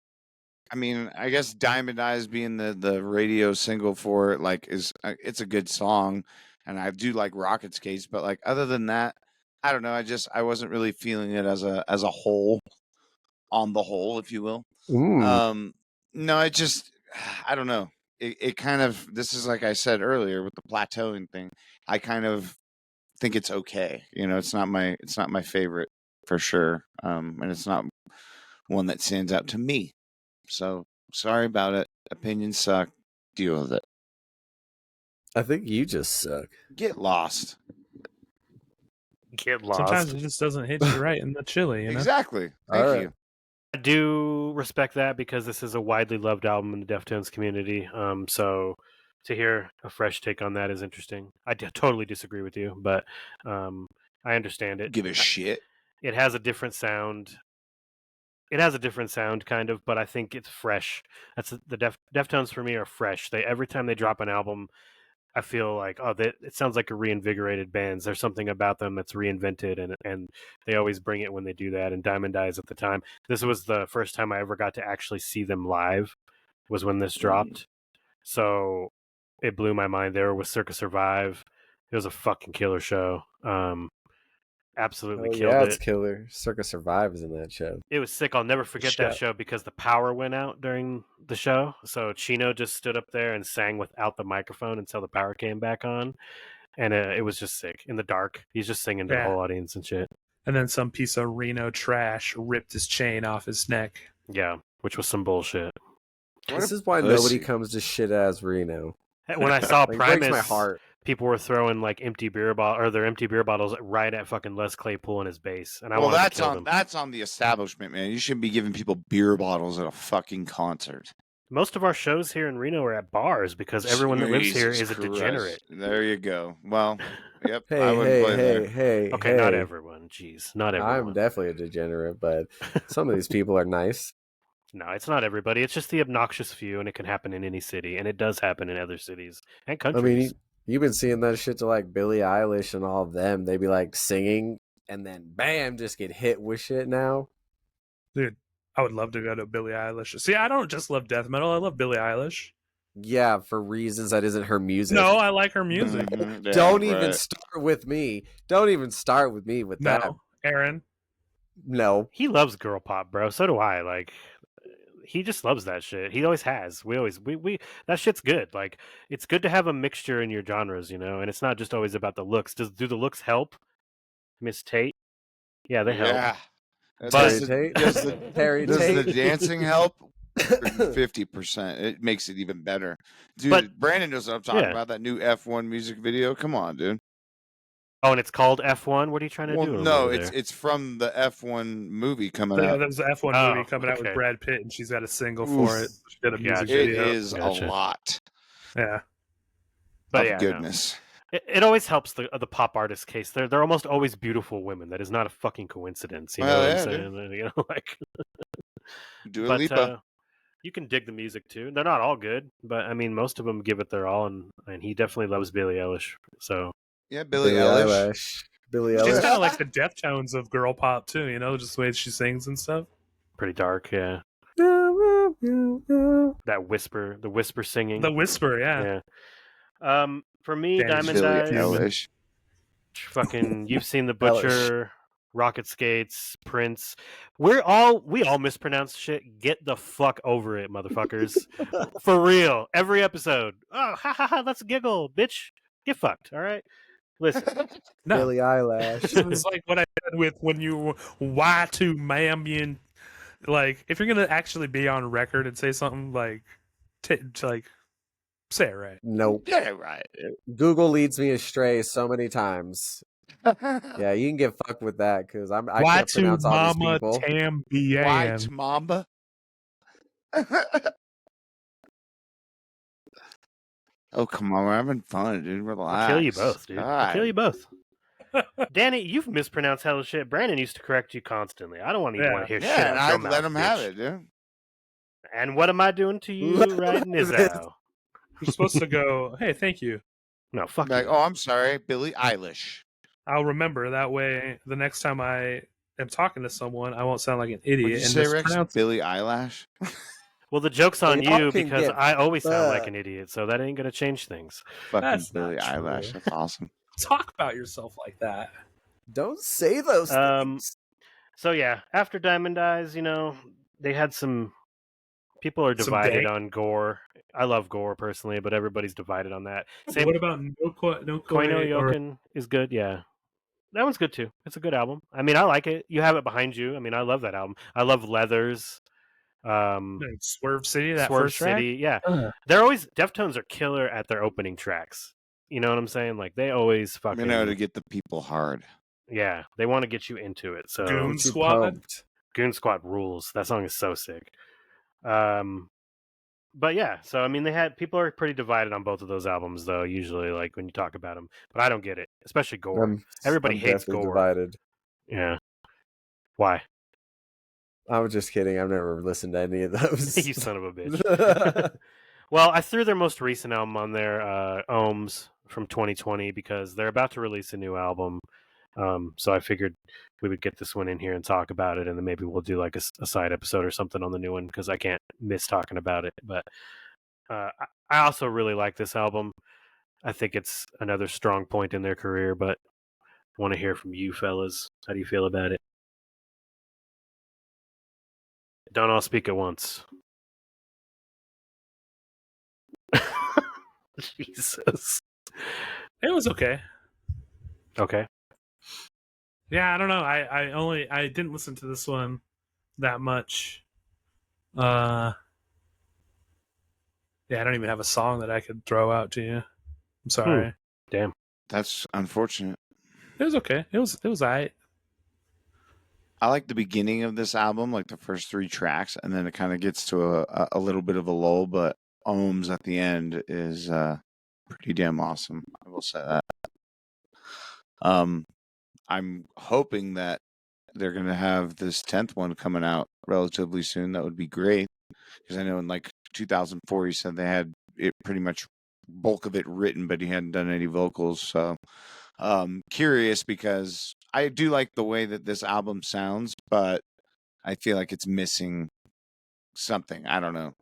I mean, I guess Diamond Eyes being the radio single for it, like, it's a good song, and I do like Rocket Skates, but like other than that, I don't know. I wasn't really feeling it as a whole, on the whole, if you will. No, it just I don't know. It kind of, this is like I said earlier with the plateauing thing. I kind of think it's okay. You know, it's not my favorite for sure. And it's not one that stands out to me. So sorry about it. Opinions suck. Deal with it. I think you just suck. Get lost. Get lost. Sometimes it just doesn't hit you right in the chili, you know? Exactly. Thank All right. you. I do respect that because this is a widely loved album in the Deftones community. So to hear a fresh take on that is interesting. I totally disagree with you, but I understand it. Give a shit. It has a different sound. It has a different sound, kind of, but I think it's fresh. That's the Deftones for me are fresh. Every time they drop an album, I feel like, it sounds like a reinvigorated band. There's something about them that's reinvented, and they always bring it when they do that. And Diamond Eyes at the time, this was the first time I ever got to actually see them live, was when this dropped. So it blew my mind. There was Circus Survive. It was a fucking killer show. Absolutely killed yeah, it. it's killer. Circus Survive is in that show. It was sick. I'll never forget that show because the power went out during the show. So Chino just stood up there and sang without the microphone until the power came back on. And it was just sick. In the dark. He's just singing to the whole audience and shit. And then some piece of Reno trash ripped his chain off his neck. Yeah, which was some bullshit. This is why nobody comes to shit as Reno. When I saw Like, breaks my Primus, heart. people were throwing like their empty beer bottles right at fucking Les Claypool and his bass. And I Well, wanted to kill them. that's on the establishment, man. You shouldn't be giving people beer bottles at a fucking concert. Most of our shows here in Reno are at bars because everyone that lives here is a Jesus degenerate. Christ. There you go. Well, yep. Hey, I wouldn't blame there. hey. Okay, not everyone. Jeez, not everyone. I'm definitely a degenerate, but some of these people are nice. No, it's not everybody. It's just the obnoxious few, and it can happen in any city, and it does happen in other cities and countries. I mean, you've been seeing that shit to like Billie Eilish and all of them. They be like singing and then bam, just get hit with shit now. Dude, I would love to go to Billie Eilish. See, I don't just love death metal. I love Billie Eilish. Yeah, for reasons that isn't her music. No, I like her music. Mhm, yeah, Don't even right. start with me. Don't even start with me with that. No, Aaron. No. he loves girl pop, bro. So do I. Like, he just loves that shit. He always has. We that shit's good. Like, it's good to have a mixture in your genres, you know. And it's not just always about the looks. Do the looks help, Miss Tate? Yeah, they help. Yeah. But- Terry Tate? Terry Does the Tate? dancing help? 50%. It makes it even better. Dude, But- Brandon knows what I'm talking yeah. about. That new F1 music video. Come on, dude. Oh, and it's called F1. What are you trying to Well, do? no, over it's there? it's from the F1 movie coming out. There's an F1 Oh, movie coming out with okay. Brad Pitt, and she's got a single for it. Oof. She did a music Gotcha. It video. is Gotcha. a lot Yeah. But of yeah, no. goodness. It always helps the pop artist case. They're almost always beautiful women. That is not a fucking coincidence. You know Well, what I'm yeah, saying? You know, like. Dua But Lipa. you can dig the music too. They're not all good, but I mean, most of them give it their all, and he definitely loves Billie Eilish. So Yeah, Billie Billie Eilish. Eilish. Billie She's Eilish. kind of like the Deftones of girl pop too, you know, just the way she sings and stuff. pretty dark, yeah. That whisper, the whisper singing. The Whisper, yeah. Yeah. For me, Danny's Diamond Billie Eyes. human. Eilish. Fucking, you've seen the Eilish. Butcher, Rocket Skates, Prince. We all mispronounce shit. Get the fuck over it, motherfuckers. For real. Every episode. Oh, ha ha ha. Let's giggle, bitch. Get fucked. All right. Listen. No, Billie Eilish. it's like what I said with when you Y2 Mambian. Like, if you're gonna actually be on record and say something like, like, say it right. Nope. Yeah, right. Google leads me astray so many times. Yeah, you can get fucked with that because I can't Y2 pronounce all these Mama people. Tambian. White Mamba. Oh, come on. We're having fun, dude. Relax. I'll kill you both, dude. I'll kill God. you both. Danny, you've mispronounced hella shit. Brandon used to correct you constantly. I don't want to Yeah. want to hear shit Yeah, and out your I'd mouth, let him have bitch. it, dude. And what am I doing to you right now? You're supposed to go, hey, thank you. No, fuck Like, you. oh, I'm sorry, Billie Eilish. I'll remember that way. The next time I am talking to someone, I won't sound like an idiot What'd you and say, Rex? mispronounce it. Billie Eyelash? Well, the joke's on Y'all you can because get I always sound like fucked. an idiot, so that ain't gonna change things. Fucking That's not Billie true. Eyelash. That's awesome. Talk about yourself like that. Don't say those things. So yeah, after Diamond Eyes, you know, they had some people are Some divided dank. on gore. I love gore personally, but everybody's divided on that. Same What about No Koino Koi or Yokin is good, yeah. That one's good too. It's a good album. I mean, I like it. You have it behind you. I mean, I love that album. I love Leathers. Swerve City? That Swerve first track? City, yeah. Uh, They're always Deftones are killer at their opening tracks. You know what I'm saying? Like they always You fucking know, to get the people hard. yeah. They want to get you into it. So Goon Get you Squad? pumped. Goon Squad rules. That song is so sick. But yeah, so I mean, people are pretty divided on both of those albums, though. Usually, like when you talk about them, but I don't get it, especially gore. Everybody I'm hates definitely gore. divided. Yeah, why? I was just kidding. I've never listened to any of those. You son of a bitch. Well, I threw their most recent album on there, Ohms from 2020, because they're about to release a new album. So I figured we would get this one in here and talk about it, and then maybe we'll do like a side episode or something on the new one because I can't miss talking about it. But I also really like this album. I think it's another strong point in their career, but I want to hear from you fellas. How do you feel about it? Don't all speak at once. Jesus. it was okay. Okay. Yeah, I don't know. I didn't listen to this one that much. Yeah, I don't even have a song that I could throw out to you. I'm sorry. Damn. That's unfortunate. It was okay. It was alright. I like the beginning of this album, like the first 3 tracks, and then it kind of gets to a little bit of a lull, but Ohms at the end is pretty damn awesome. I will say that. I'm hoping that they're going to have this 10th one coming out relatively soon. That would be great. Because I know in like 2004, he said they had it pretty much bulk of it written, but he hadn't done any vocals. So curious because I do like the way that this album sounds, but I feel like it's missing something. I don't know.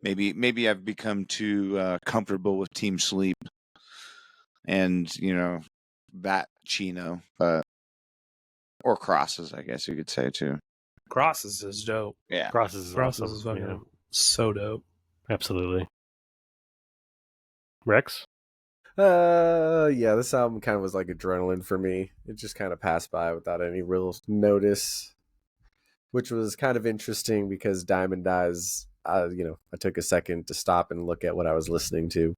Maybe I've become too comfortable with Team Sleep and, you know, that Chino, but or Crosses, I guess you could say too. Crosses is dope. Yeah. Crosses is Crosses awesome. is fucking Yeah, so dope. absolutely. Rex? Yeah, this album kind of was like adrenaline for me. It just kind of passed by without any real notice, which was kind of interesting because Diamond Eyes, I took a second to stop and look at what I was listening to.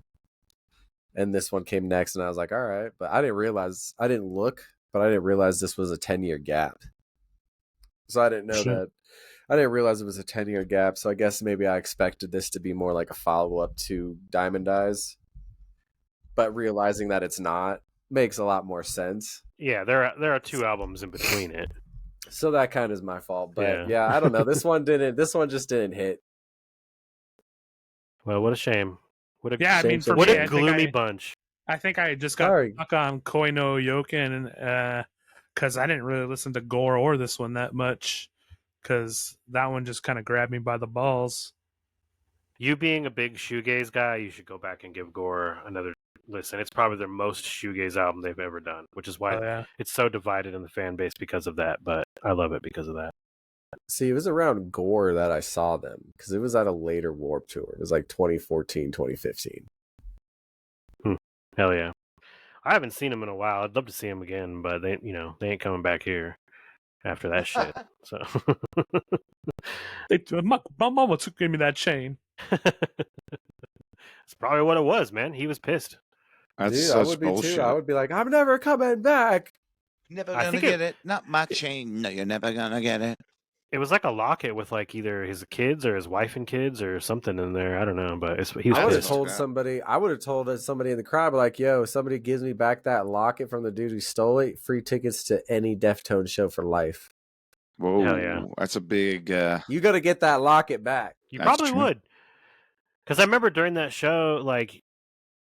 and this one came next, and I was like, all right, but I didn't realize this was a 10-year gap. So I didn't know Sure. that. I didn't realize it was a 10-year gap. So I guess maybe I expected this to be more like a follow up to Diamond Eyes, but realizing that it's not makes a lot more sense. Yeah, there are 2 albums in between it. So that kind of is my fault. But Yeah. yeah, I don't know. This one just didn't hit. Well, what a shame. What a Yeah, I mean, for what me, a gloomy bunch. I think I just got Sorry. stuck on Koi no Yoken because I didn't really listen to Gore or this one that much because that one just kind of grabbed me by the balls. You being a big shoegaze guy, you should go back and give Gore another listen. It's probably their most shoegaze album they've ever done, which is why Oh, yeah. it's so divided in the fan base because of that. But I love it because of that. See, it was around Gore that I saw them because it was at a later Warp Tour. It was like 2014, 2015. Hell yeah. I haven't seen him in a while. I'd love to see him again, but they ain't coming back here after that shit. So My mama gave me that chain. That's probably what it was, man. He was pissed. That's Dude, I such would be bullshit. too. I would be like, I'm never coming back. Never I gonna think get it. Not my chain. No, you're never gonna get it. It was like a locket with like either his kids or his wife and kids or something in there. I don't know, but he was I would have pissed. told somebody. I would have told somebody in the crowd, like, "Yo, somebody gives me back that locket from the dude who stole it. Free tickets to any Deftones show for life. Whoa, Hell yeah. That's a big. You got to get that locket back." You That's probably true. would, because I remember during that show, like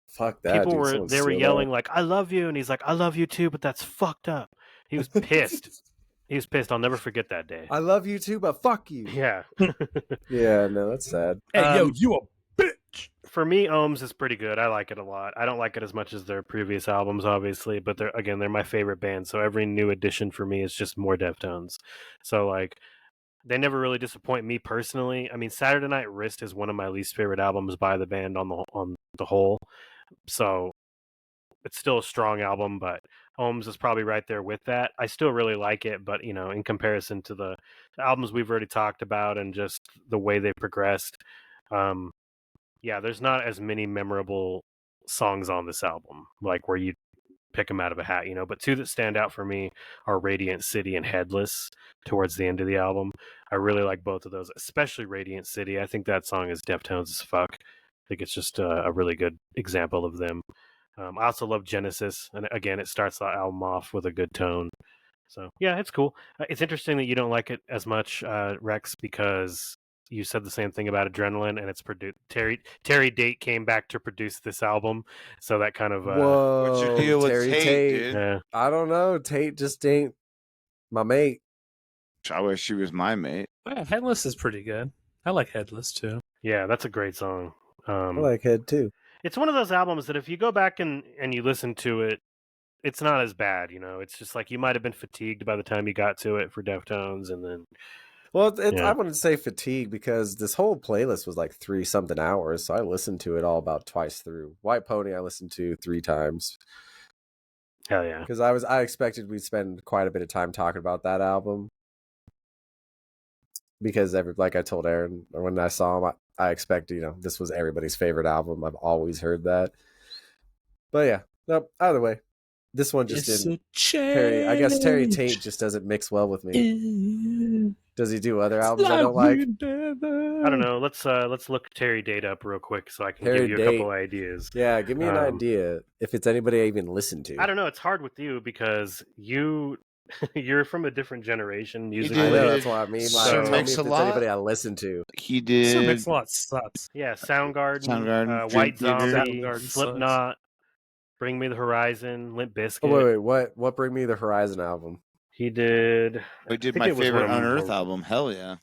Fuck that. people dude. were Someone they were steal yelling that. like, "I love you," and he's like, "I love you too," but that's fucked up. He was pissed. He was pissed. I'll never forget that day. I love you too, but fuck you. Yeah. Yeah, no, that's sad. Hey, yo, you a bitch. For me, Ohms is pretty good. I like it a lot. I don't like it as much as their previous albums, obviously, but they're my favorite band. So every new addition for me is just more Deftones. So like, they never really disappoint me personally. I mean, Saturday Night Wrist is one of my least favorite albums by the band on the whole. So it's still a strong album, but Ohms is probably right there with that. I still really like it, but in comparison to the albums we've already talked about and just the way they progressed, yeah, there's not as many memorable songs on this album, like where you pick them out of a hat, But 2 that stand out for me are Radiant City and Headless towards the end of the album. I really like both of those, especially Radiant City. I think that song is Deftones as fuck. I think it's just a really good example of them. I also love Genesis, and again, it starts the album off with a good tone. So yeah, it's cool. It's interesting that you don't like it as much, Rex, because you said the same thing about Adrenaline, and it's produced. Terry Date came back to produce this album, so that kind of Whoa, What's your deal with Terry Tate, dude? yeah. I don't know. Tate just ain't my mate. I wish she was my mate. Yeah, Headless is pretty good. I like Headless too. Yeah, that's a great song. I like Head too. It's one of those albums that if you go back and you listen to it, it's not as bad, It's just like you might have been fatigued by the time you got to it for Deftones, and then Well, Yeah. I wouldn't say fatigue because this whole playlist was like 3-something hours, so I listened to it all about twice through. White Pony I listened to 3 times hell yeah. because I expected we'd spend quite a bit of time talking about that album because like I told Aaron when I saw him, I expected this was everybody's favorite album. I've always heard that, but yeah, nope. Either way, this one just didn't. I guess Terry Tate just doesn't mix well with me. Does he do other albums I don't like? I don't know. Let's look Terry Date up real quick so I can Terry give you a Date. couple ideas. Yeah, give me an idea if it's anybody I even listen to. I don't know. It's hard with you because you're from a different generation musically. I did. know, that's what I mean. Like, So- tell me if Mix it's a lot. anybody I listen to. He Sir did. Mix-a-Lot sucks. Yeah, Soundgarden, Soundgarden, White Dream Theater. Zombie, Soundgarden sucks. Slipknot, Bring Me the Horizon, Limp Bizkit. Oh, wait. What Bring Me the Horizon album? He did. We did think my it was favorite one of Unearth more- album. Hell yeah.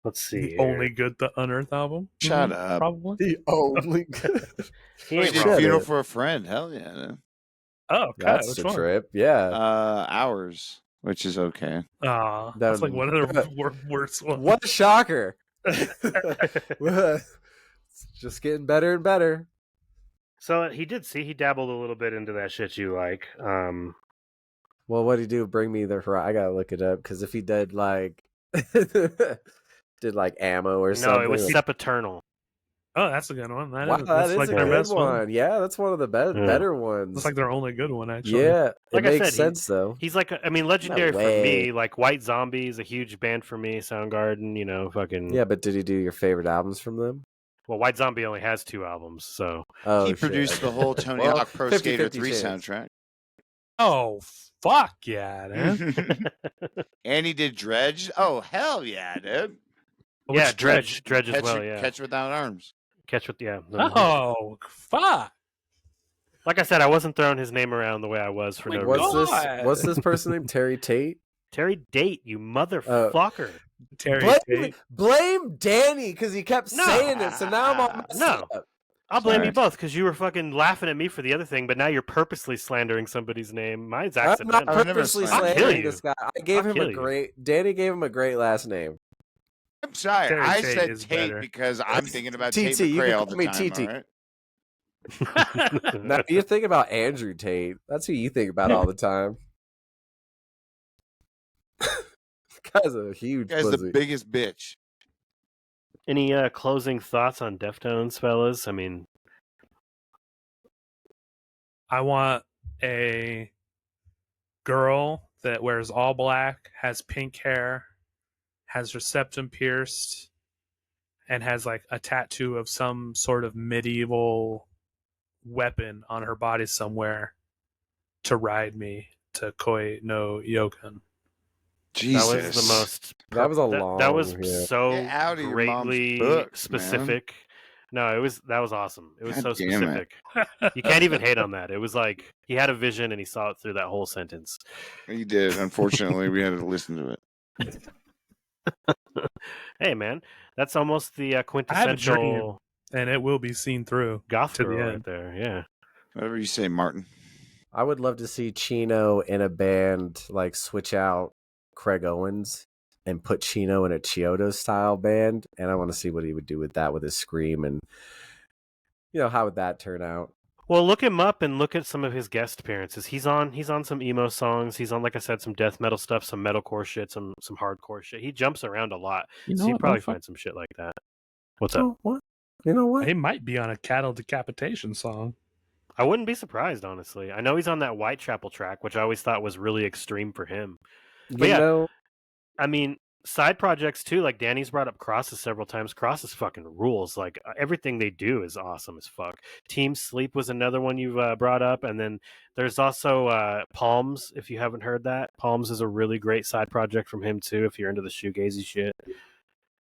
Let's see. The only good The Unearth album. Shut Mhm, up. Probably. The only. He We ain't did Shut wrong. Funeral it. for a Friend. Hell yeah. Oh, okay. That's Which a one? trip. Yeah. Hours, which is okay. Aw, That that's like one- one of the worst ones. What a shocker! It's just getting better and better. So he dabbled a little bit into that shit you like. Well, what did he do? Bring Me the Horizon. I gotta look it up because if he did like did like Ammo or something. No, it was Sempiternal. Oh, that's a good one. Wow, that That's is like a their good best one. one. Yeah, that's one of the Yeah. better ones. That's like their only good one, actually. Yeah, Like it I makes said, sense though. He's like, I mean, legendary for way. me. Like White Zombie is a huge band for me. Soundgarden, you know, fucking. Yeah, but did he do your favorite albums from them? Well, White Zombie only has 2 albums, so Oh, He shit, produced okay. the whole Tony Well, Hawk Pro 50-50 Skater 3 chance. soundtrack. Oh, fuck yeah, man. And he did Dredge. Oh, hell yeah, dude. yeah, Which Dredge as well. Yeah, Catch Without Arms. Catch with Oh, fuck. Like I said, I wasn't throwing his name around the way I was for Oh my no What's reason. God. what's this person named? Terry Tate? Terry Date, you motherfucker. Terry Tate. Blame Danny because he kept No. saying it, so now I'm all messed No. up. I'll blame Sorry. you both because you were fucking laughing at me for the other thing, but now you're purposely slandering somebody's name. Mine's I'm accidental. not I've never purposely slandered slandering you. this guy. I gave I'll him kill a you. great. Danny gave him a great last name. I'm sorry. Terry I Tate said is Tate better. because I'm thinking about TT, Tate you McRae can all call the me time. TT. All right? Now you're thinking about Andrew Tate. That's who you think about all the time. Guy's a huge Guy's pussy. the biggest bitch. Any closing thoughts on Deftones, fellas? I mean, I want a girl that wears all black, has pink hair, has her septum pierced, and has like a tattoo of some sort of medieval weapon on her body somewhere to ride me to Koi no Yokan. Jesus. that was the most. That was a long. That was yeah. so Get out of your mom's greatly books, man. specific. No, that was awesome. It was God so damn it. specific. You can't even hate on that. It was like he had a vision and he saw it through that whole sentence. He did. Unfortunately, we had to listen to it. Hey, man, that's almost the I have a quintessential dream, and it will be seen through goth to the girl right end. there. Yeah. Whatever you say, Martin. I would love to see Chino in a band, like switch out Craig Owens and put Chino in a Chiodo style band, and I want to see what he would do with that, with his scream, and how would that turn out? Well, look him up and look at some of his guest appearances. He's on some emo songs. He's on, like I said, some death metal stuff, some metalcore shit, some hardcore shit. He jumps around a lot, so you probably find some shit like that. What's up? Oh, what? You know what? He might be on a cattle decapitation song. I wouldn't be surprised, honestly. I know he's on that Whitechapel track, which I always thought was really extreme for him. But yeah, I mean, side projects too. Like Danny's brought up Crosses several times. Crosses fucking rules. Like everything they do is awesome as fuck. Team Sleep was another one you've brought up, and then there's also Palms. If you haven't heard that, Palms is a really great side project from him too. If you're into the shoegazy shit.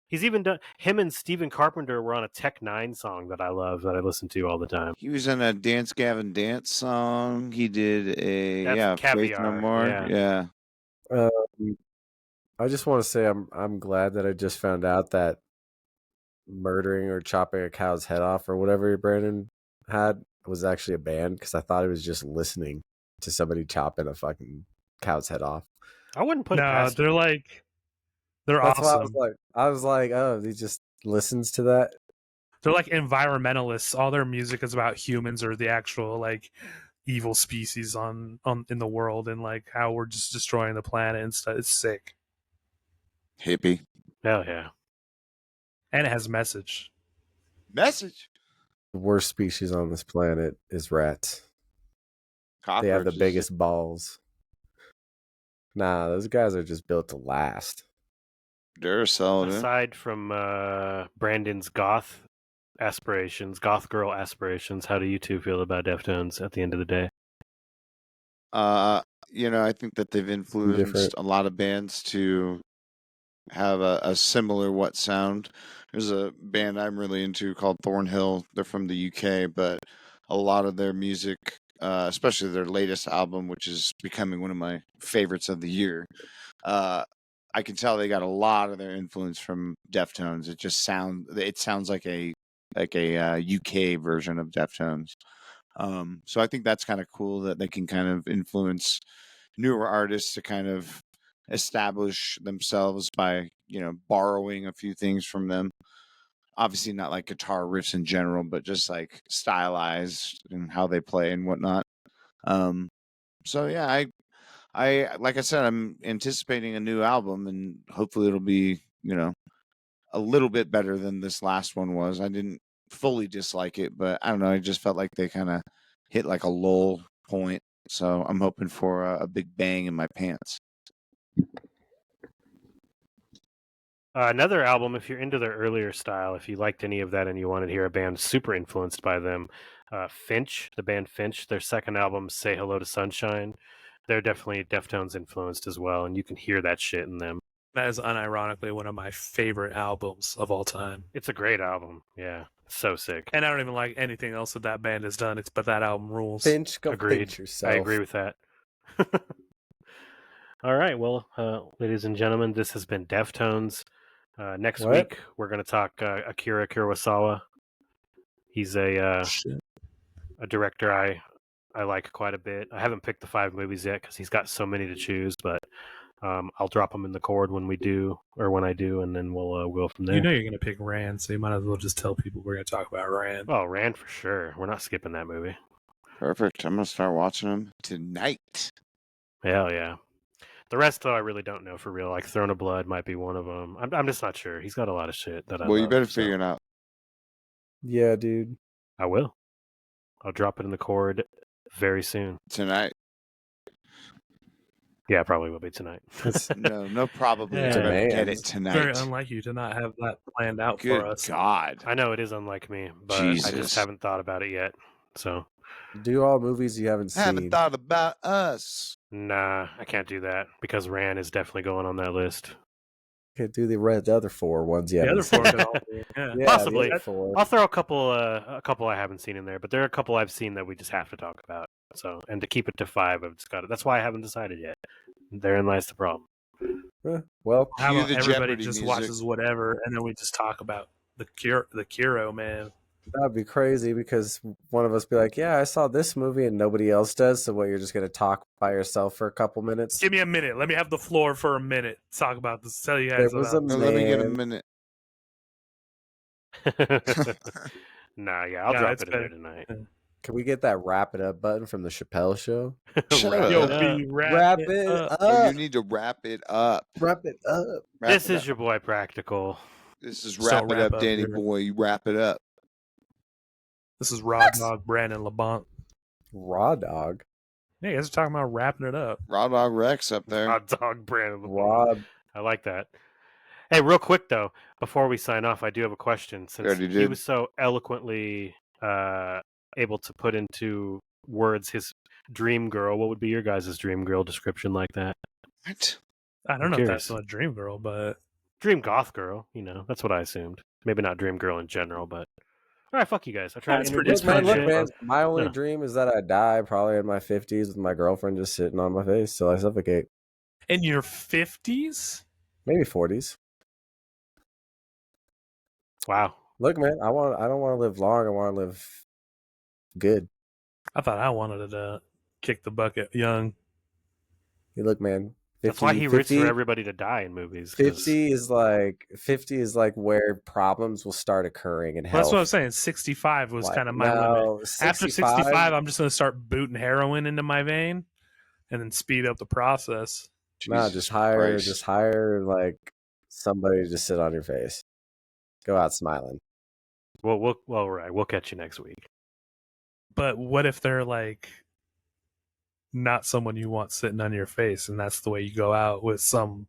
He's even done. Him and Steven Carpenter were on a Tech Nine song that I love, that I listen to all the time. He was in a Dance Gavin Dance song. He did That's Faith Caviar, No More. yeah. I just want to say I'm glad that I just found out that murdering or chopping a cow's head off or whatever Brandon had was actually a band, because I thought it was just listening to somebody chopping a fucking cow's head off. I wouldn't put it No, past they're like they're That's why awesome. I was like, oh, he just listens to that. They're like environmentalists. All their music is about humans or the actual like evil species on in the world, and like how we're just destroying the planet and stuff. It's sick. Hippie. Hell yeah. And it has a message. Message. The worst species on this planet is rats. They have the Cockroaches. biggest balls. Nah, those guys are just built to last. Duracell, dude. Aside from Brandon's goth girl aspirations, how do you two feel about Deftones at the end of the day? I think that they've influenced Different. a lot of bands to have a similar sound. There's a band I'm really into called Thornhill. They're from the UK, but a lot of their music, especially their latest album, which is becoming one of my favorites of the year, I can tell they got a lot of their influence from Deftones. It sounds like a UK version of Deftones. So I think that's kind of cool that they can kind of influence newer artists to kind of establish themselves by, borrowing a few things from them. Obviously not like guitar riffs in general, but just like stylized and how they play and whatnot. So yeah, I like I said, I'm anticipating a new album, and hopefully it'll be, a little bit better than this last one was. I didn't fully dislike it, but I don't know. I just felt like they kind of hit like a lull point. So I'm hoping for a big bang in my pants. Another album, if you're into their earlier style, if you liked any of that and you wanted to hear a band super influenced by them, Finch, the band Finch, their second album, Say Hello to Sunshine, they're definitely Deftones influenced as well, and you can hear that shit in them. That is unironically one of my favorite albums of all time. It's a great album. Yeah, so sick. And I don't even like anything else that band has done. But that album rules. Finch, go Agreed. pinch yourself. I agree with that. All right, well, ladies and gentlemen, this has been Deftones. Next What? week, we're going to talk Akira Kurosawa. He's a director I like quite a bit. I haven't picked the 5 movies yet because he's got so many to choose, but I'll drop them in the cord when I do, and then we'll go from there. You know you're going to pick Rand, so you might as well just tell people we're going to talk about Rand. Oh, Rand for sure. We're not skipping that movie. Perfect. I'm gonna start watching them tonight. Hell yeah. The rest, though, I really don't know for real. Like Throne of Blood might be one of them. I'm just not sure. He's got a lot of shit that I Well, you love, better so figure it out Yeah, dude. I will. I'll drop it in the cord very soon. tonight. Yeah, probably will be tonight. No, probably. Yeah. I'm gonna get Demands. it tonight. Very unlike you to not have that planned out Good for us. God. I know it is unlike me, but I Jesus. just haven't thought about it yet. So, Do all movies you haven't I haven't seen. thought about us. nah, I can't do that because Rand is definitely going on that list. Could do the other 4 ones you The haven't other 4 seen. could all be. Yeah. Yeah, Possibly. the other 4. I'll throw a couple I haven't seen in there, but there are a couple I've seen that we just have to talk about. So, and to keep it to 5, I've just got it. That's why I haven't decided yet. Therein lies the problem. Well, How Cue about the everybody Jeopardy just music. watches whatever, and then we just talk about the Kuro, man. that'd be crazy because one of us be like, "Yeah, I saw this movie," and nobody else does. So, what? You're just gonna talk by yourself for a couple minutes? Give me a minute. Let me have the floor for a minute. Talk about this. Tell you There guys was about a Now, let me get a man. minute. Nah, yeah, I'll No, drop it's it in there better. tonight. Can we get that wrap it up button from the Chappelle show? Shut Wrap up. Yo, it up. B, Wrap it up. up. Oh, you need to wrap it up. Wrap it up. Wrap This it is up. your boy Practical. This is So wrap it wrap up, up, Danny you're- boy. You wrap it up. This is Raw Dog, Brandon LeBont. Raw dog. Yeah, you guys are talking about wrapping it up. Raw Dog Rex up there. Hot dog brand. Raw. I like that. Hey, real quick though, before we sign off, I do have a question. Since already he did. was so eloquently able to put into words his dream girl, what would be your guys' dream girl description like that? What? I don't I'm know if that's curious. not Dream Girl, but Dream goth girl, that's what I assumed. Maybe not dream girl in general, but all right, fuck you guys. I tried That's to pretty- introduce Look, man, my look, shit. man. My only Yeah. dream is that I die probably in my 50s with my girlfriend just sitting on my face till I suffocate. in your 50s? Maybe 40s. Wow. Look, man, I don't want to live long. I want to live good. I thought I wanted to kick the bucket young. You look, man. 50, That's why he roots 50, for everybody to die in movies. 'cause 50 is like where problems will start occurring in Well, health. that's what I'm saying. 65 was Like, kind of my limit. no, After 65, I'm just going to start booting heroin into my vein and then speed up the process. No, Jesus just Christ. hire like somebody to just sit on your face. Go out smiling. Well, right. We'll catch you next week. But what if they're like not someone you want sitting on your face, and that's the way you go out with some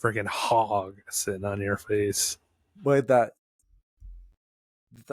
freaking hog sitting on your face? Wait, that